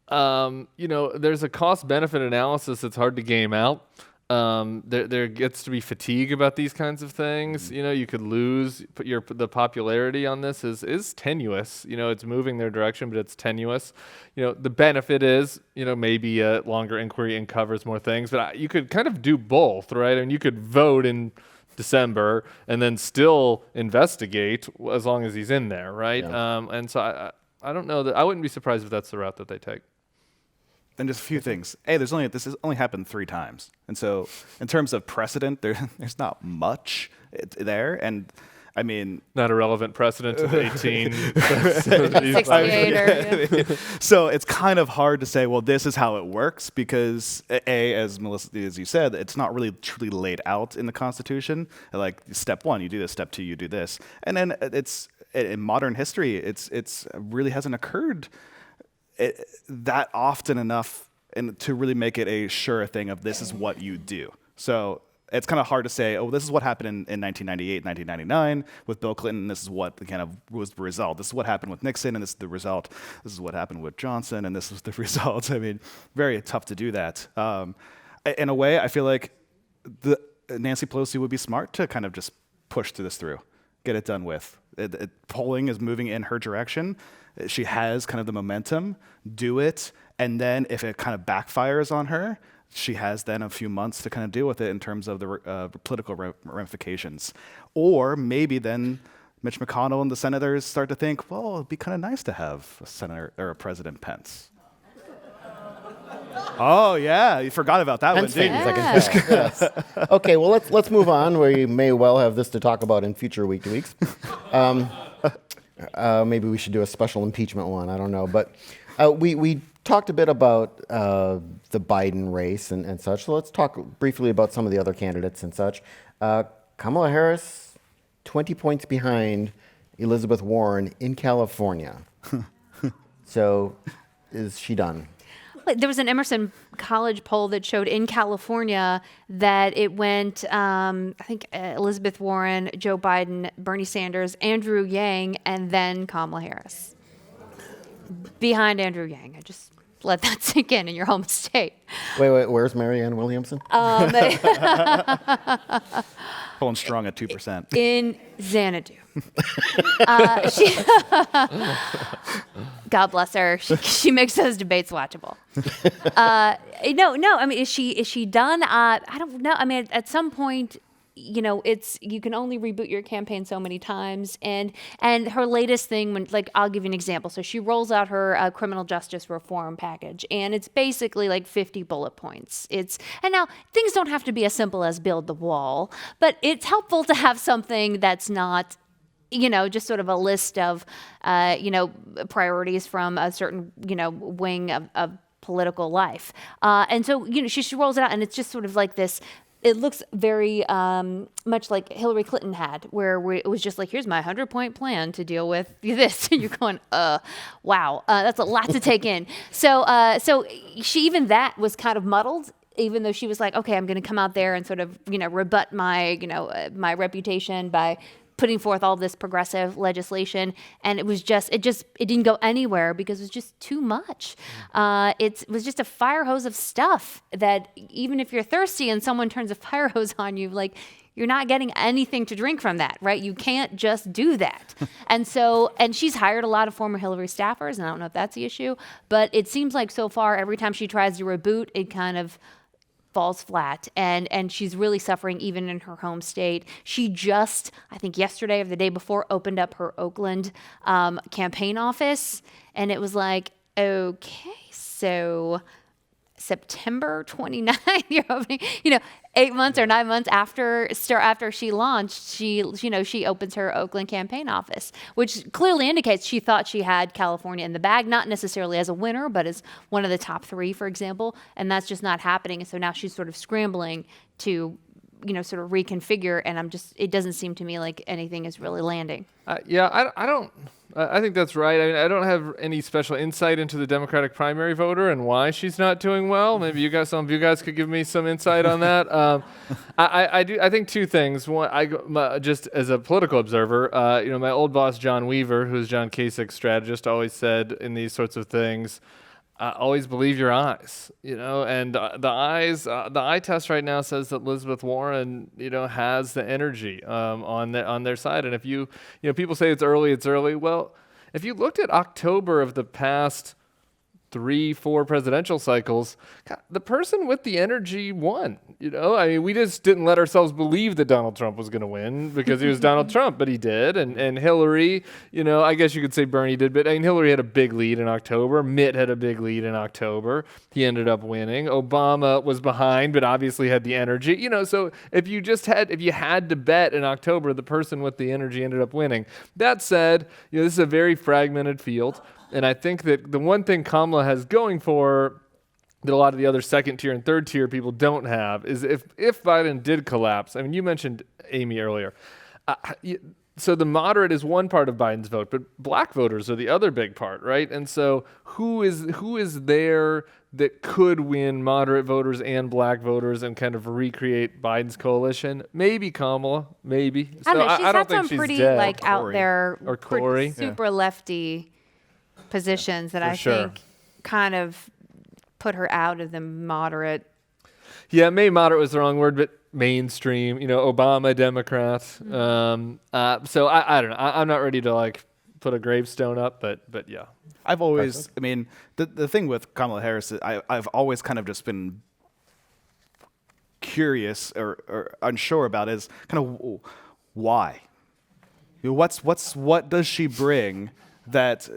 There's a cost-benefit analysis that's hard to game out. There gets to be fatigue about these kinds of things. You could lose the popularity on this is tenuous. It's moving their direction, but it's tenuous. The benefit is, maybe a longer inquiry uncovers more things, but you could kind of do both, right? And you could vote in December and then still investigate as long as he's in there, right? Yeah. And so I don't know that I wouldn't be surprised if that's the route that they take. And just a few things. This has only happened 3 times, and so in terms of precedent, there's not much there. And I mean, Not a relevant precedent to the 18. 68 or, so it's kind of hard to say, well, this is how it works, because as Melissa, as you said, it's not really truly laid out in the Constitution. Like step 1, you do this. Step 2, you do this. And then it's in modern history, it's really hasn't occurred that often enough and to really make it a sure thing of this is what you do. So it's kind of hard to say, oh, this is what happened in 1998, 1999 with Bill Clinton. This is what kind of was the result. This is what happened with Nixon, and this is the result. This is what happened with Johnson, and this was the result. I mean, very tough to do that. In a way, I feel like Nancy Pelosi would be smart to kind of just push this through, get it done with. Polling is moving in her direction. She has kind of the momentum, do it, and then if it kind of backfires on her, she has then a few months to kind of deal with it in terms of the political ramifications. Or maybe then Mitch McConnell and the senators start to think, well, it'd be kind of nice to have a senator or a President Pence. Oh yeah, you forgot about that Pence one, didn't fans, you? I can tell. Yes. Okay, well let's move on. We may well have this to talk about in future week to weeks. Maybe we should do a special impeachment one. I don't know, but we talked a bit about the Biden race and such. So let's talk briefly about some of the other candidates and such. Kamala Harris, 20 points behind Elizabeth Warren in California. So, is she done? There was an Emerson College poll that showed in California that it went, I think, Elizabeth Warren, Joe Biden, Bernie Sanders, Andrew Yang, and then Kamala Harris. Behind Andrew Yang. I just let that sink in your home state. Wait, where's Marianne Williamson? Pulling strong at 2%. In Xanadu. God bless her. She makes those debates watchable. No. I mean, is she done? I don't know. I mean, at some point, you can only reboot your campaign so many times. And her latest thing, I'll give you an example. So she rolls out her criminal justice reform package, and it's basically like 50 bullet points. And now things don't have to be as simple as build the wall, but it's helpful to have something that's not, just sort of a list of, priorities from a certain, wing of political life. And so, she rolls it out, and it's just sort of like this. It looks very much like Hillary Clinton had, where it was just like, here's my 100-point plan to deal with this. And you're going, wow, that's a lot to take in. So even that was kind of muddled, even though she was like, okay, I'm going to come out there and sort of, rebut my, my reputation by putting forth all this progressive legislation, and it didn't go anywhere because it was just too much. It was just a fire hose of stuff that even if you're thirsty and someone turns a fire hose on you, like, you're not getting anything to drink from that, right? You can't just do that. And she's hired a lot of former Hillary staffers, and I don't know if that's the issue, but it seems like so far every time she tries to reboot, it kind of falls flat, and she's really suffering even in her home state. She just, I think yesterday or the day before, opened up her Oakland campaign office, and it was like, okay, so September 29th, you're opening, 8 months or 9 months after she launched, she opens her Oakland campaign office, which clearly indicates she thought she had California in the bag, not necessarily as a winner, but as one of the top 3, for example, and that's just not happening. And so now she's sort of scrambling to, sort of reconfigure, and it doesn't seem to me like anything is really landing. I think that's right. I mean, I don't have any special insight into the Democratic primary voter and why she's not doing well. Maybe some of you guys could give me some insight on that. I think 2 things. One, just as a political observer, my old boss John Weaver, who's John Kasich's strategist, always said in these sorts of things, always believe your eyes, and the eye test right now says that Elizabeth Warren, has the energy on their side. And if people say it's early. Well, if you looked at October of the past 3-4 presidential cycles, God, the person with the energy won. I mean, we just didn't let ourselves believe that Donald Trump was going to win because he was Donald Trump, but he did. And Hillary, I guess you could say Bernie did, but I mean, Hillary had a big lead in October. Mitt had a big lead in October. He ended up winning. Obama was behind, but obviously had the energy. So if you had to bet in October, the person with the energy ended up winning. That said, this is a very fragmented field. And I think that the one thing Kamala has going for that a lot of the other 2nd tier and 3rd tier people don't have is if Biden did collapse. I mean, you mentioned Amy earlier. So the moderate is one part of Biden's vote, but black voters are the other big part, right? And so who is there that could win moderate voters and black voters and kind of recreate Biden's coalition? Maybe Kamala, maybe. I don't know. I don't think some she's pretty dead. out there Or Corey. super lefty positions that I think kind of put her out of the moderate. Yeah, maybe moderate was the wrong word, but mainstream, Obama Democrat. So I don't know. I'm not ready to put a gravestone up, but yeah. I've always, I mean, the thing with Kamala Harris, I've always kind of just been curious or unsure about is kind of why. What does she bring that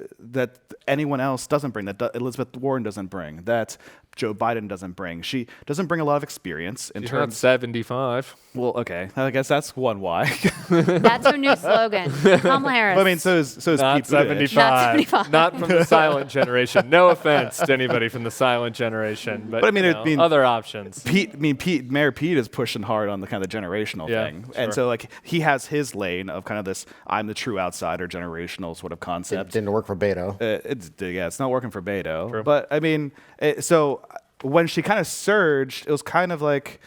anyone else doesn't bring, that Elizabeth Warren doesn't bring, that Joe Biden doesn't bring. She doesn't bring a lot of experience in She's not terms. 75. Well, okay, I guess that's one why. That's her new slogan. Kamala Harris. But I mean, so is Not Pete Buttigieg. 75. Not 75. Not from the silent generation. No offense to anybody from the silent generation, but But I mean, you it know, mean- other options. Mayor Pete is pushing hard on the kind of the generational Yeah, thing, sure. and so like he has his lane of kind of this "I'm the true outsider" generational sort of It concept. didn't work for Beto. It's not working for Beto. True. But I mean, so when she kind of surged, it was kind of like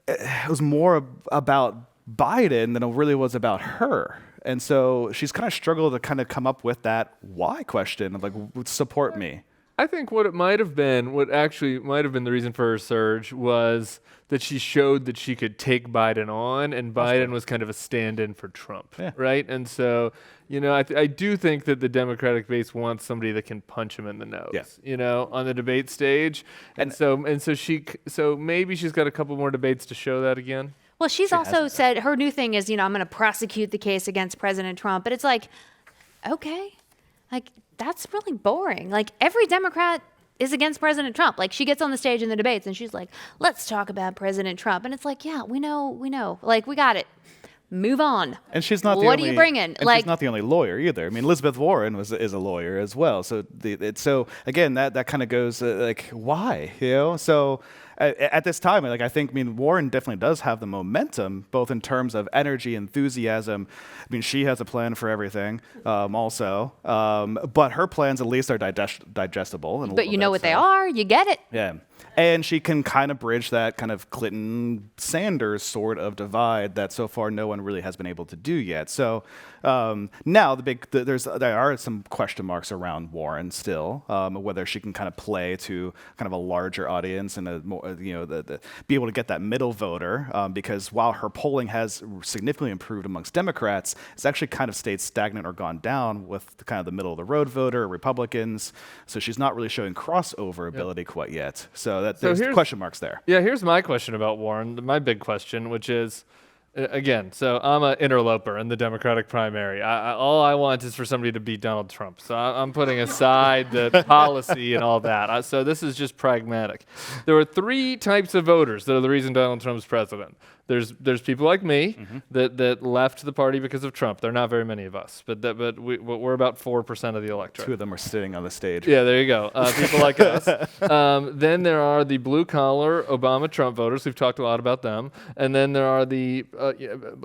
it was more about Biden than it really was about her. And so she's kind of struggled to kind of come up with that why question of like, support me. I think what it might have been, what actually might have been the reason for her surge was that she showed that she could take Biden on, and Biden was kind of a stand-in for Trump, Yeah. right? And so, you know, I do think that the Democratic base wants somebody that can punch him in the nose, Yeah. you know, on the debate stage. And so maybe she's got a couple more debates to show that again. Well, she's also said her new thing is, you know, I'm going to prosecute the case against President Trump. But it's like, okay, like that's really boring. Like every Democrat is against President Trump. Like she gets on the stage in the debates and she's like, let's talk about President Trump. And it's like, yeah, we know. Like we got it. Move on. And she's not the What only. are you bringing? And Like she's not the only lawyer either. I mean, Elizabeth Warren is a lawyer as well. So so again, that kind of goes like why, you know? So at this time, like I mean, Warren definitely does have the momentum, both in terms of energy, enthusiasm. I mean, she has a plan for everything, also. But her plans at least are digestible. In a but little you know bit, what they so- are. You get it. Yeah. And she can kind of bridge that kind of Clinton-Sanders sort of divide that so far no one really has been able to do yet. So now there are some question marks around Warren still, whether she can kind of play to kind of a larger audience and a more, be able to get that middle voter. Because while her polling has significantly improved amongst Democrats, it's actually kind of stayed stagnant or gone down with the kind of the middle of the road voter, Republicans. So she's not really showing crossover ability quite yet. So there's here's- question marks there. Yeah, here's my question about Warren, my big question, which is, again, so I'm an interloper in the Democratic primary. All I want is for somebody to beat Donald Trump. So I'm putting aside the policy and all that. So this is just pragmatic. There are three types of voters that are the reason Donald Trump's president. There's people like me that left the party because of Trump. There are not very many of us, but we're about 4% of the electorate. Two of them are sitting on the stage. Yeah, there you go. People like us. Then there are the blue-collar Obama-Trump voters. We've talked a lot about them. And then there are the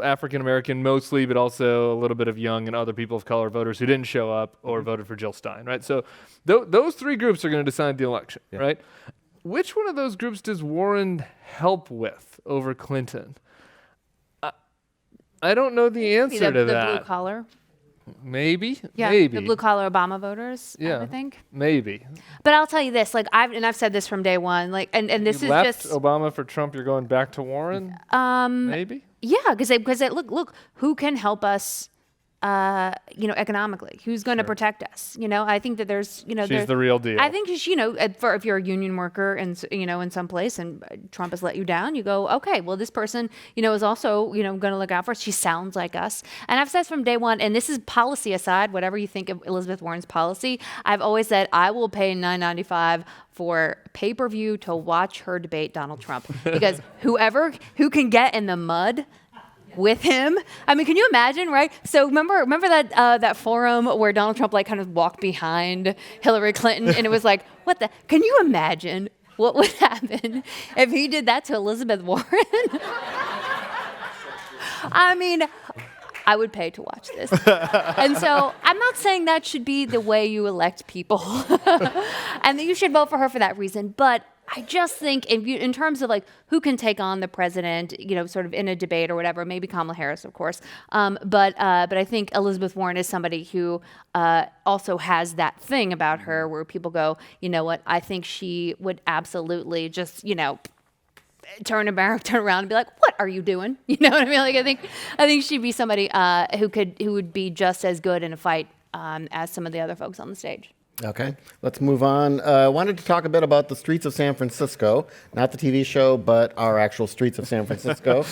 African-American mostly, but also a little bit of young and other people of color voters who didn't show up or voted for Jill Stein, right? So those three groups are going to decide the election, right? Which one of those groups does Warren help with over Clinton? I don't know the answer to the that. blue collar. Maybe. Yeah, Maybe. the blue collar Obama voters. I Yeah. would think. Maybe. But I'll tell you this, like I've said this from day one, like, and this You is left just Obama for Trump. You're going back to Warren. Maybe. yeah, because look, who can help us, economically? Who's going to protect us? You know, I think that there's, She's the real deal. I think if you're a union worker and in some place and Trump has let you down, you go, okay, well this person, is also, going to look out for us. She sounds like us. And I've said from day one, and this is policy aside, whatever you think of Elizabeth Warren's policy, I've always said I will pay $9.95 for pay-per-view to watch her debate Donald Trump because who can get in the mud with him. I mean, can you imagine, right? So remember that forum where Donald Trump kind of walked behind Hillary Clinton, and it was like, what the? Can you imagine what would happen if he did that to Elizabeth Warren? I mean, I would pay to watch this. And so I'm not saying that should be the way you elect people, and that you should vote for her for that reason, but I just think in terms of like who can take on the president, sort of in a debate or whatever, maybe Kamala Harris, of course. But I think Elizabeth Warren is somebody who also has that thing about her where people go, you know what, I think she would absolutely just, turn around and be like, what are you doing? You know what I mean? Like, I think she'd be somebody who would be just as good in a fight as some of the other folks on the stage. Okay, let's move on. I wanted to talk a bit about the streets of San Francisco, not the TV show, but our actual streets of San Francisco.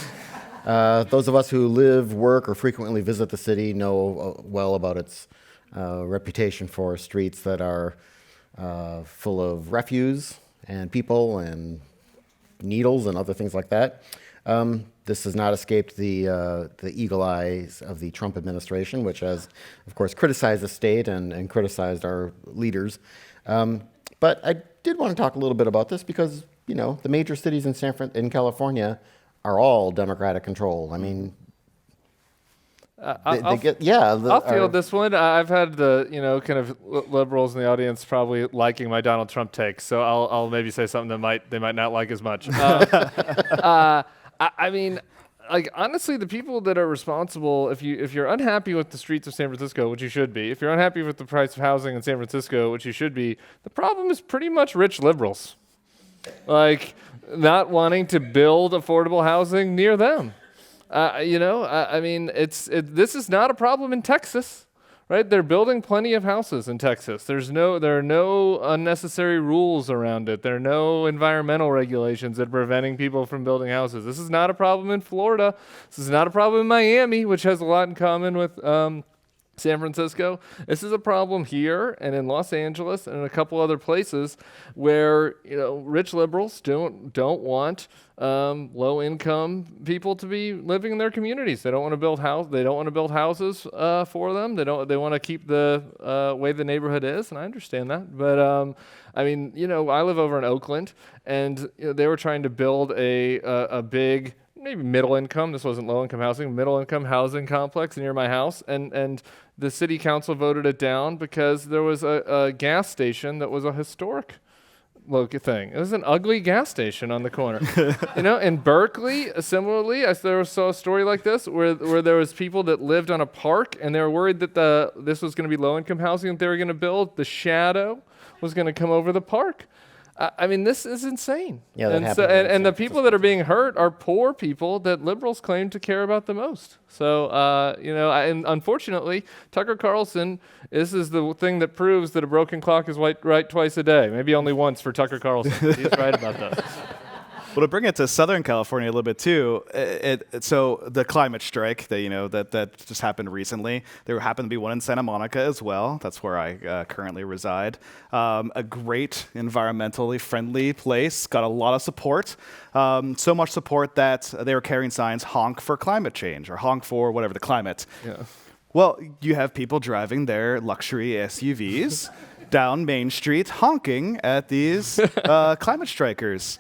Those of us who live, work, or frequently visit the city know well about its reputation for streets that are full of refuse and people and needles and other things like that. This has not escaped the eagle eyes of the Trump administration, which has, of course, criticized the state and criticized our leaders. But I did want to talk a little bit about this because, you know, the major cities in California are all Democratic controlled. I mean, I'll field this one. I've had the, you know, kind of liberals in the audience probably liking my Donald Trump take, so I'll maybe say something that they might not like as much. I mean, like, honestly, the people that are responsible, if you're unhappy with the streets of San Francisco, which you should be, if you're unhappy with the price of housing in San Francisco, which you should be, the problem is pretty much rich liberals, like not wanting to build affordable housing near them. I mean, this is not a problem in Texas, right? They're building plenty of houses in Texas. There are no unnecessary rules around it. There are no environmental regulations that are preventing people from building houses. This is not a problem in Florida. This is not a problem in Miami, which has a lot in common with San Francisco. This is a problem here and in Los Angeles and in a couple other places where, you know, rich liberals don't want low-income people to be living in their communities. They don't want to build houses for them. They want to keep the way the neighborhood is, and I understand that. But I mean, you know, I live over in Oakland, and you know, they were trying to build a big, maybe middle income, this wasn't low income housing, middle income housing complex near my house, and the city council voted it down because there was a gas station that was a historic thing. It was an ugly gas station on the corner. You know, in Berkeley, similarly, I saw a story like this where there was people that lived on a park and they were worried that this was going to be low income housing that they were going to build. The shadow was going to come over the park. I mean, this is insane. Yeah, that and happened and the people that are being hurt are poor people that liberals claim to care about the most. So, you know, and unfortunately, Tucker Carlson, this is the thing that proves that a broken clock is right twice a day. Maybe only once for Tucker Carlson. He's right about that. Well, to bring it to Southern California a little bit too, so the climate strike that just happened recently, there happened to be one in Santa Monica as well. That's where I currently reside. A great environmentally friendly place, got a lot of support. So much support that they were carrying signs, honk for climate change, or honk for whatever the climate. Yeah. Well, you have people driving their luxury SUVs down Main Street honking at these climate strikers.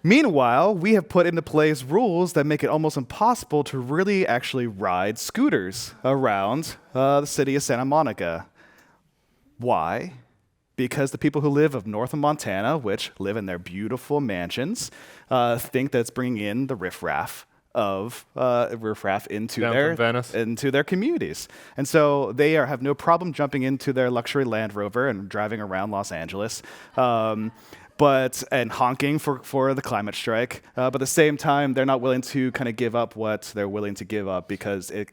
Meanwhile, we have put into place rules that make it almost impossible to really actually ride scooters around the city of Santa Monica. Why? Because the people who live of north of Montana, which live in their beautiful mansions, think that it's bringing in the riffraff into their communities, and so they have no problem jumping into their luxury Land Rover and driving around Los Angeles, and honking for the climate strike. But at the same time, they're not willing to kind of give up what they're willing to give up because it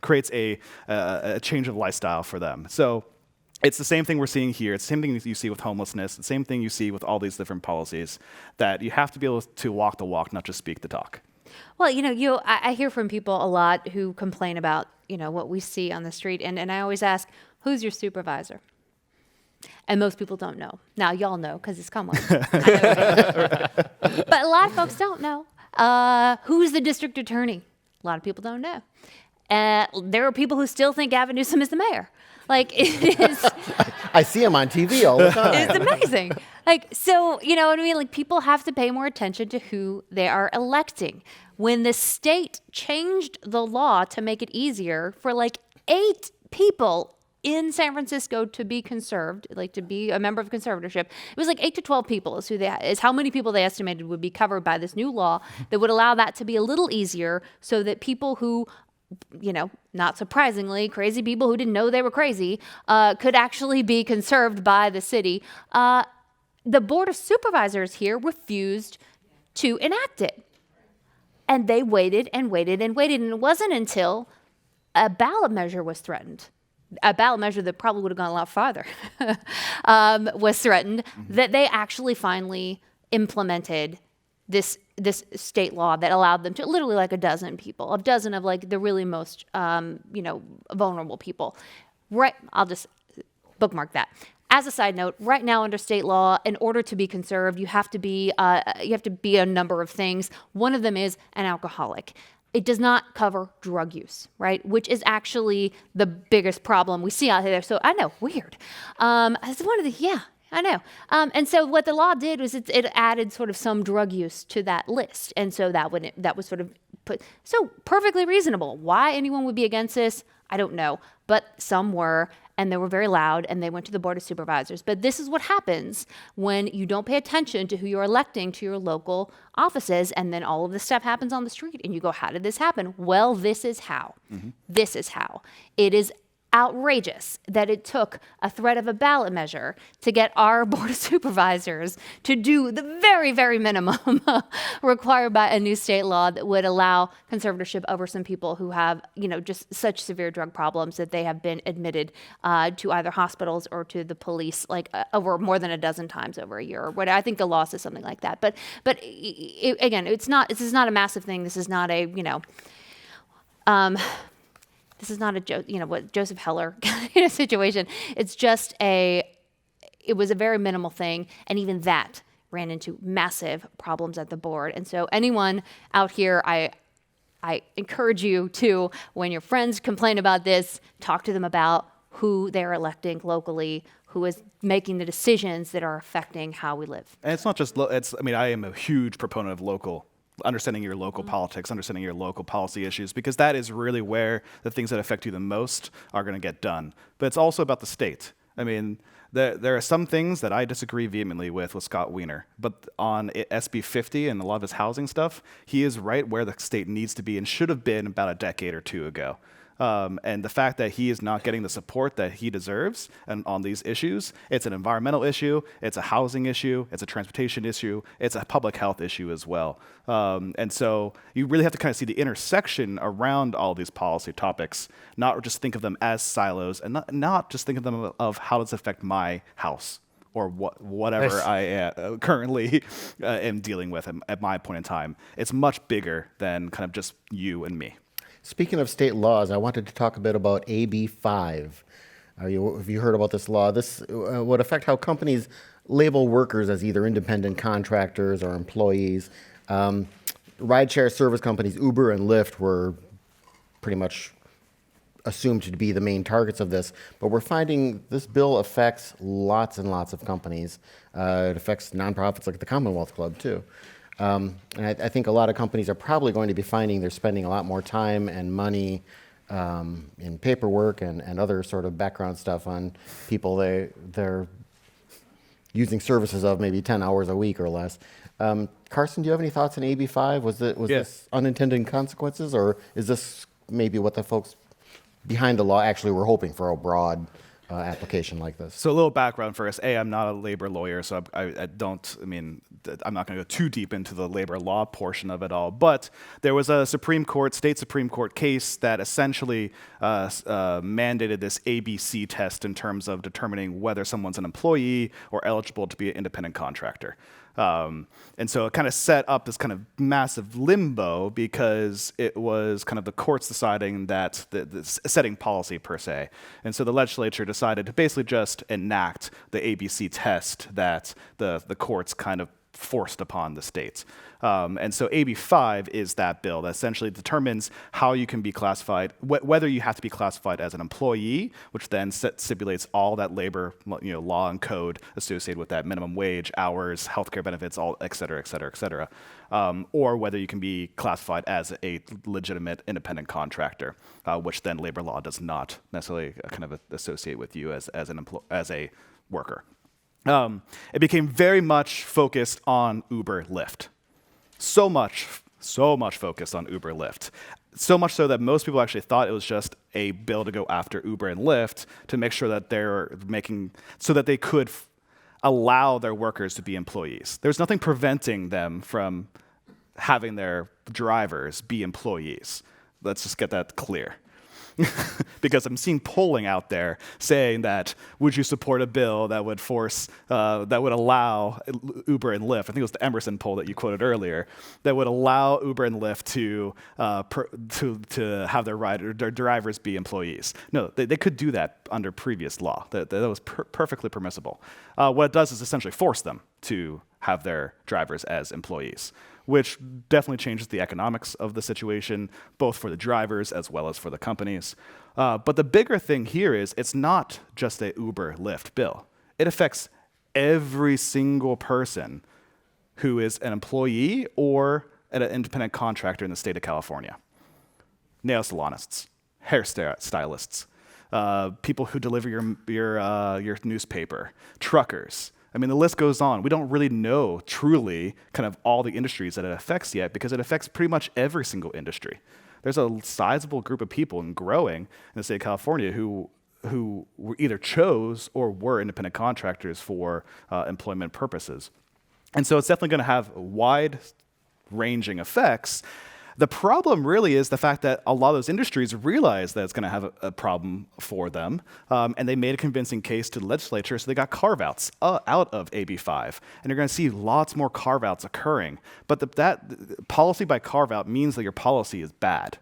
creates a change of lifestyle for them. So. It's the same thing we're seeing here. It's the same thing you see with homelessness. The same thing you see with all these different policies, that you have to be able to walk the walk, not just speak the talk. Well, you know, I hear from people a lot who complain about, you know, what we see on the street. And I always ask, who's your supervisor? And most people don't know. Now, y'all know because it's Commonwealth. But a lot of folks don't know. Who's the district attorney? A lot of people don't know. There are people who still think Gavin Newsom is the mayor. Like, it is. I see him on TV all the time. It's amazing. Like, so, you know what I mean? Like, people have to pay more attention to who they are electing. When the state changed the law to make it easier for like 8 people in San Francisco to be conserved, like to be a member of conservatorship, it was like 8 to 12 people is how many people they estimated would be covered by this new law that would allow that to be a little easier so that people who, you know, not surprisingly, crazy people who didn't know they were crazy, could actually be conserved by the city. The Board of Supervisors here refused to enact it. And they waited and waited and waited. And it wasn't until a ballot measure was threatened, a ballot measure that probably would have gone a lot farther, was threatened, that they actually finally implemented this this state law that allowed them to literally like a dozen of like the really most vulnerable people. Right, I'll just bookmark that. As a side note, right now under state law, in order to be conserved, you have to be a number of things. One of them is an alcoholic. It does not cover drug use, right? Which is actually the biggest problem we see out there. So I know, weird. It's one of the, yeah, I know. And so what the law did was it added sort of some drug use to that list. And so that was sort of put, so perfectly reasonable. Why anyone would be against this, I don't know. But some were, and they were very loud, and they went to the Board of Supervisors. But this is what happens when you don't pay attention to who you're electing to your local offices, and then all of this stuff happens on the street, and you go, how did this happen? Well, this is how. This is how. It is outrageous that it took a threat of a ballot measure to get our Board of Supervisors to do the very, very minimum required by a new state law that would allow conservatorship over some people who have, just such severe drug problems that they have been admitted to either hospitals or to the police over more than a dozen times over a year. Or what I think the law says something like that. But again, this is not a massive thing. This is not a this is not a Joseph Heller situation. It's just it was a very minimal thing, and even that ran into massive problems at the board. And so anyone out here, I encourage you to, when your friends complain about this, talk to them about who they're electing locally, who is making the decisions that are affecting how we live. And it's not just, I am a huge proponent of understanding your local politics, understanding your local policy issues, because that is really where the things that affect you the most are going to get done. But it's also about the state. I mean, there are some things that I disagree vehemently with Scott Wiener, but on SB 50 and a lot of his housing stuff, he is right where the state needs to be and should have been about a decade or two ago. And the fact that he is not getting the support that he deserves on these issues, it's an environmental issue, it's a housing issue, it's a transportation issue, it's a public health issue as well. And so you really have to kind of see the intersection around all these policy topics, not just think of them as silos, and not just think of them of how does it affect my house or whatever Nice. I currently am dealing with at my point in time. It's much bigger than kind of just you and me. Speaking of state laws, I wanted to talk a bit about AB 5. Have you heard about this law? This would affect how companies label workers as either independent contractors or employees. Rideshare service companies Uber and Lyft were pretty much assumed to be the main targets of this, but we're finding this bill affects lots and lots of companies. It affects nonprofits like the Commonwealth Club, too. And I think a lot of companies are probably going to be finding they're spending a lot more time and money in paperwork and other sort of background stuff on people they're using services of maybe 10 hours a week or less. Carson, do you have any thoughts on AB 5? Was this unintended consequences, or is this maybe what the folks behind the law actually were hoping for, a broad application like this? So a little background first. I'm not a labor lawyer, so I'm not going to go too deep into the labor law portion of it all. But there was a state Supreme Court case that essentially mandated this ABC test in terms of determining whether someone's an employee or eligible to be an independent contractor. And so it kind of set up this kind of massive limbo because it was kind of the courts deciding that setting policy per se. And so the legislature decided to basically just enact the ABC test that the courts kind of forced upon the states. And so AB 5 is that bill that essentially determines how you can be classified, whether you have to be classified as an employee, which then stipulates all that labor law and code associated with that, minimum wage, hours, healthcare benefits, all et cetera, et cetera, et cetera. Or whether you can be classified as a legitimate independent contractor, which then labor law does not necessarily kind of associate with you as a worker. It became very much focused on Uber Lyft. So much focused on Uber Lyft. So much so that most people actually thought it was just a bill to go after Uber and Lyft to make sure that so that they could allow their workers to be employees. There's nothing preventing them from having their drivers be employees. Let's just get that clear. because I'm seeing polling out there saying that would you support a bill that would force that would allow Uber and Lyft? I think it was the Emerson poll that you quoted earlier that would allow Uber and Lyft to have their drivers be employees. No, they could do that under previous law. That was perfectly permissible. What it does is essentially force them to have their drivers as employees, which definitely changes the economics of the situation, both for the drivers as well as for the companies. But the bigger thing here is it's not just a Uber Lyft bill. It affects every single person who is an employee or an independent contractor in the state of California. Nail salonists, hairstylists, people who deliver your newspaper, truckers. I mean, the list goes on. We don't really know truly kind of all the industries that it affects yet because it affects pretty much every single industry. There's a sizable group of people and growing in the state of California who were either chose or were independent contractors for employment purposes. And so it's definitely going to have wide-ranging effects. The problem really is the fact that a lot of those industries realize that it's going to have a problem for them, and they made a convincing case to the legislature, so they got carve-outs out of AB5. And you're going to see lots more carve-outs occurring. But that policy by carve-out means that your policy is bad.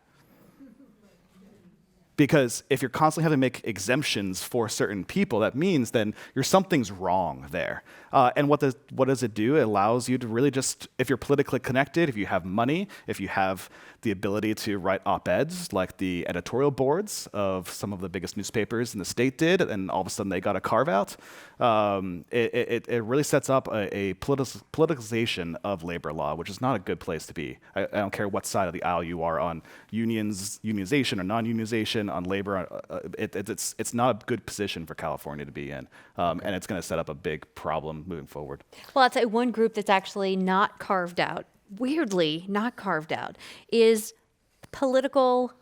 Because if you're constantly having to make exemptions for certain people, that means then something's wrong there. And what does it do? It allows you to really just, if you're politically connected, if you have money, if you have the ability to write op-eds like the editorial boards of some of the biggest newspapers in the state did, and all of a sudden they got a carve-out, it really sets up a politicization of labor law, which is not a good place to be. I don't care what side of the aisle you are on unionization or non-unionization, on labor. It's not a good position for California to be in, and it's going to set up a big problem moving forward. Well, I'd say one group that's actually not carved out, weirdly not carved out, is political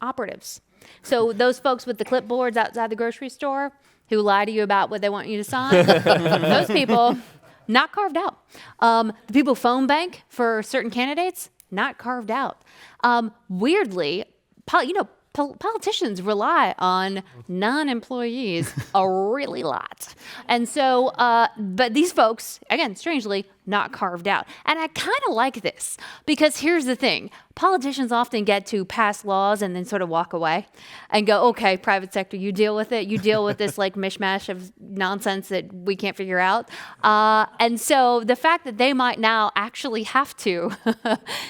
operatives. So those folks with the clipboards outside the grocery store who lie to you about what they want you to sign, those people, not carved out. The people who phone bank for certain candidates, not carved out. Weirdly, politicians rely on non-employees a really lot. And so, but these folks, again, strangely, not carved out. And I kind of like this because here's the thing. Politicians often get to pass laws and then sort of walk away and go, okay, private sector, you deal with it. You deal with this like mishmash of nonsense that we can't figure out. And so the fact that they might now actually have to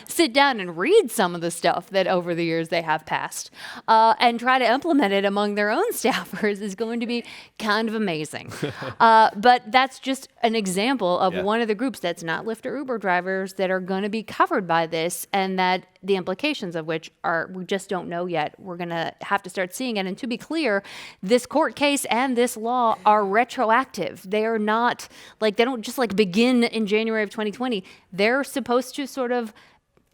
sit down and read some of the stuff that over the years they have passed and try to implement it among their own staffers is going to be kind of amazing. But that's just an example of one of the groups that's not Lyft or Uber drivers that are going to be covered by this, and that the implications of which we just don't know yet. We're going to have to start seeing it. And to be clear, this court case and this law are retroactive. They are not like, they don't just like begin in January of 2020. They're supposed to sort of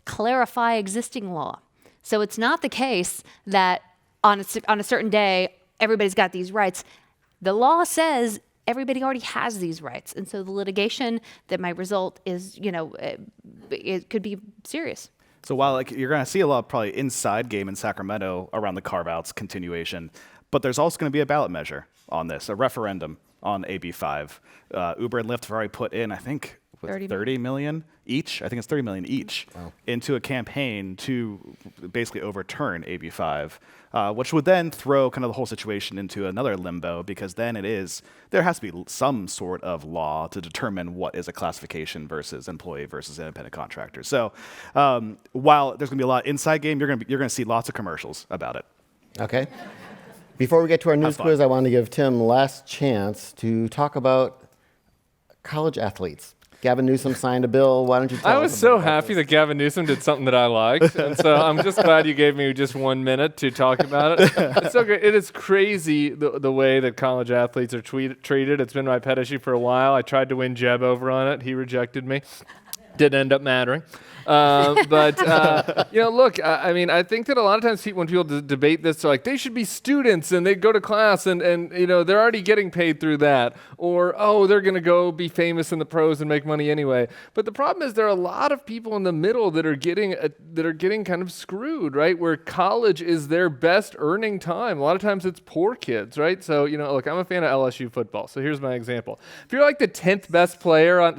clarify existing law. So it's not the case that on a certain day, everybody's got these rights. The law says everybody already has these rights. And so the litigation that might result is, it could be serious. So while you're going to see a lot of probably inside game in Sacramento around the carve-outs continuation, but there's also going to be a ballot measure on this, a referendum on AB5. Uber and Lyft have already put in, I think, 30 million each. I think it's 30 million each into a campaign to basically overturn AB5, which would then throw kind of the whole situation into another limbo, because then there has to be some sort of law to determine what is a classification versus employee versus independent contractor. So while there's going to be a lot of inside game, you're going to see lots of commercials about it. Okay. Before we get to our news quiz, I want to give Tim last chance to talk about college athletes. Gavin Newsom signed a bill. Why don't you tell us? I was so happy that Gavin Newsom did something that I liked. And so I'm just glad you gave me just 1 minute to talk about it. It's so great. It is crazy the way that college athletes are treated. It's been my pet issue for a while. I tried to win Jeb over on it. He rejected me. Didn't end up mattering. Look, I mean, I think that a lot of times when people debate this, they're like, they should be students and they go to class and they're already getting paid through that. Or, oh, they're going to go be famous in the pros and make money anyway. But the problem is there are a lot of people in the middle that are getting kind of screwed, right? Where college is their best earning time. A lot of times it's poor kids, right? So, look, I'm a fan of LSU football. So here's my example. If you're like the 10th best player on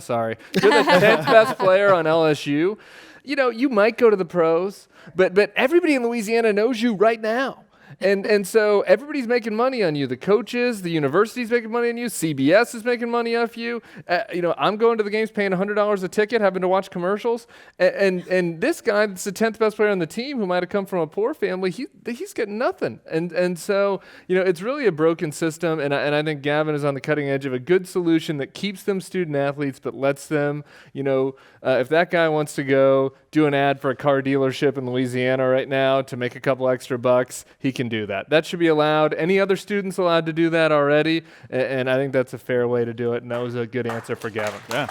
LSU, you might go to the pros, but everybody in Louisiana knows you right now. And so everybody's making money on you. The coaches, the university's making money on you. CBS is making money off you. I'm going to the games paying $100 a ticket, having to watch commercials. And this guy that's the 10th best player on the team who might have come from a poor family, he's getting nothing. And so, it's really a broken system. And I think Gavin is on the cutting edge of a good solution that keeps them student athletes, but lets them, if that guy wants to go do an ad for a car dealership in Louisiana right now to make a couple extra bucks, he can do that. That should be allowed. Any other students allowed to do that already? And I think that's a fair way to do it. And that was a good answer for Gavin. Yeah.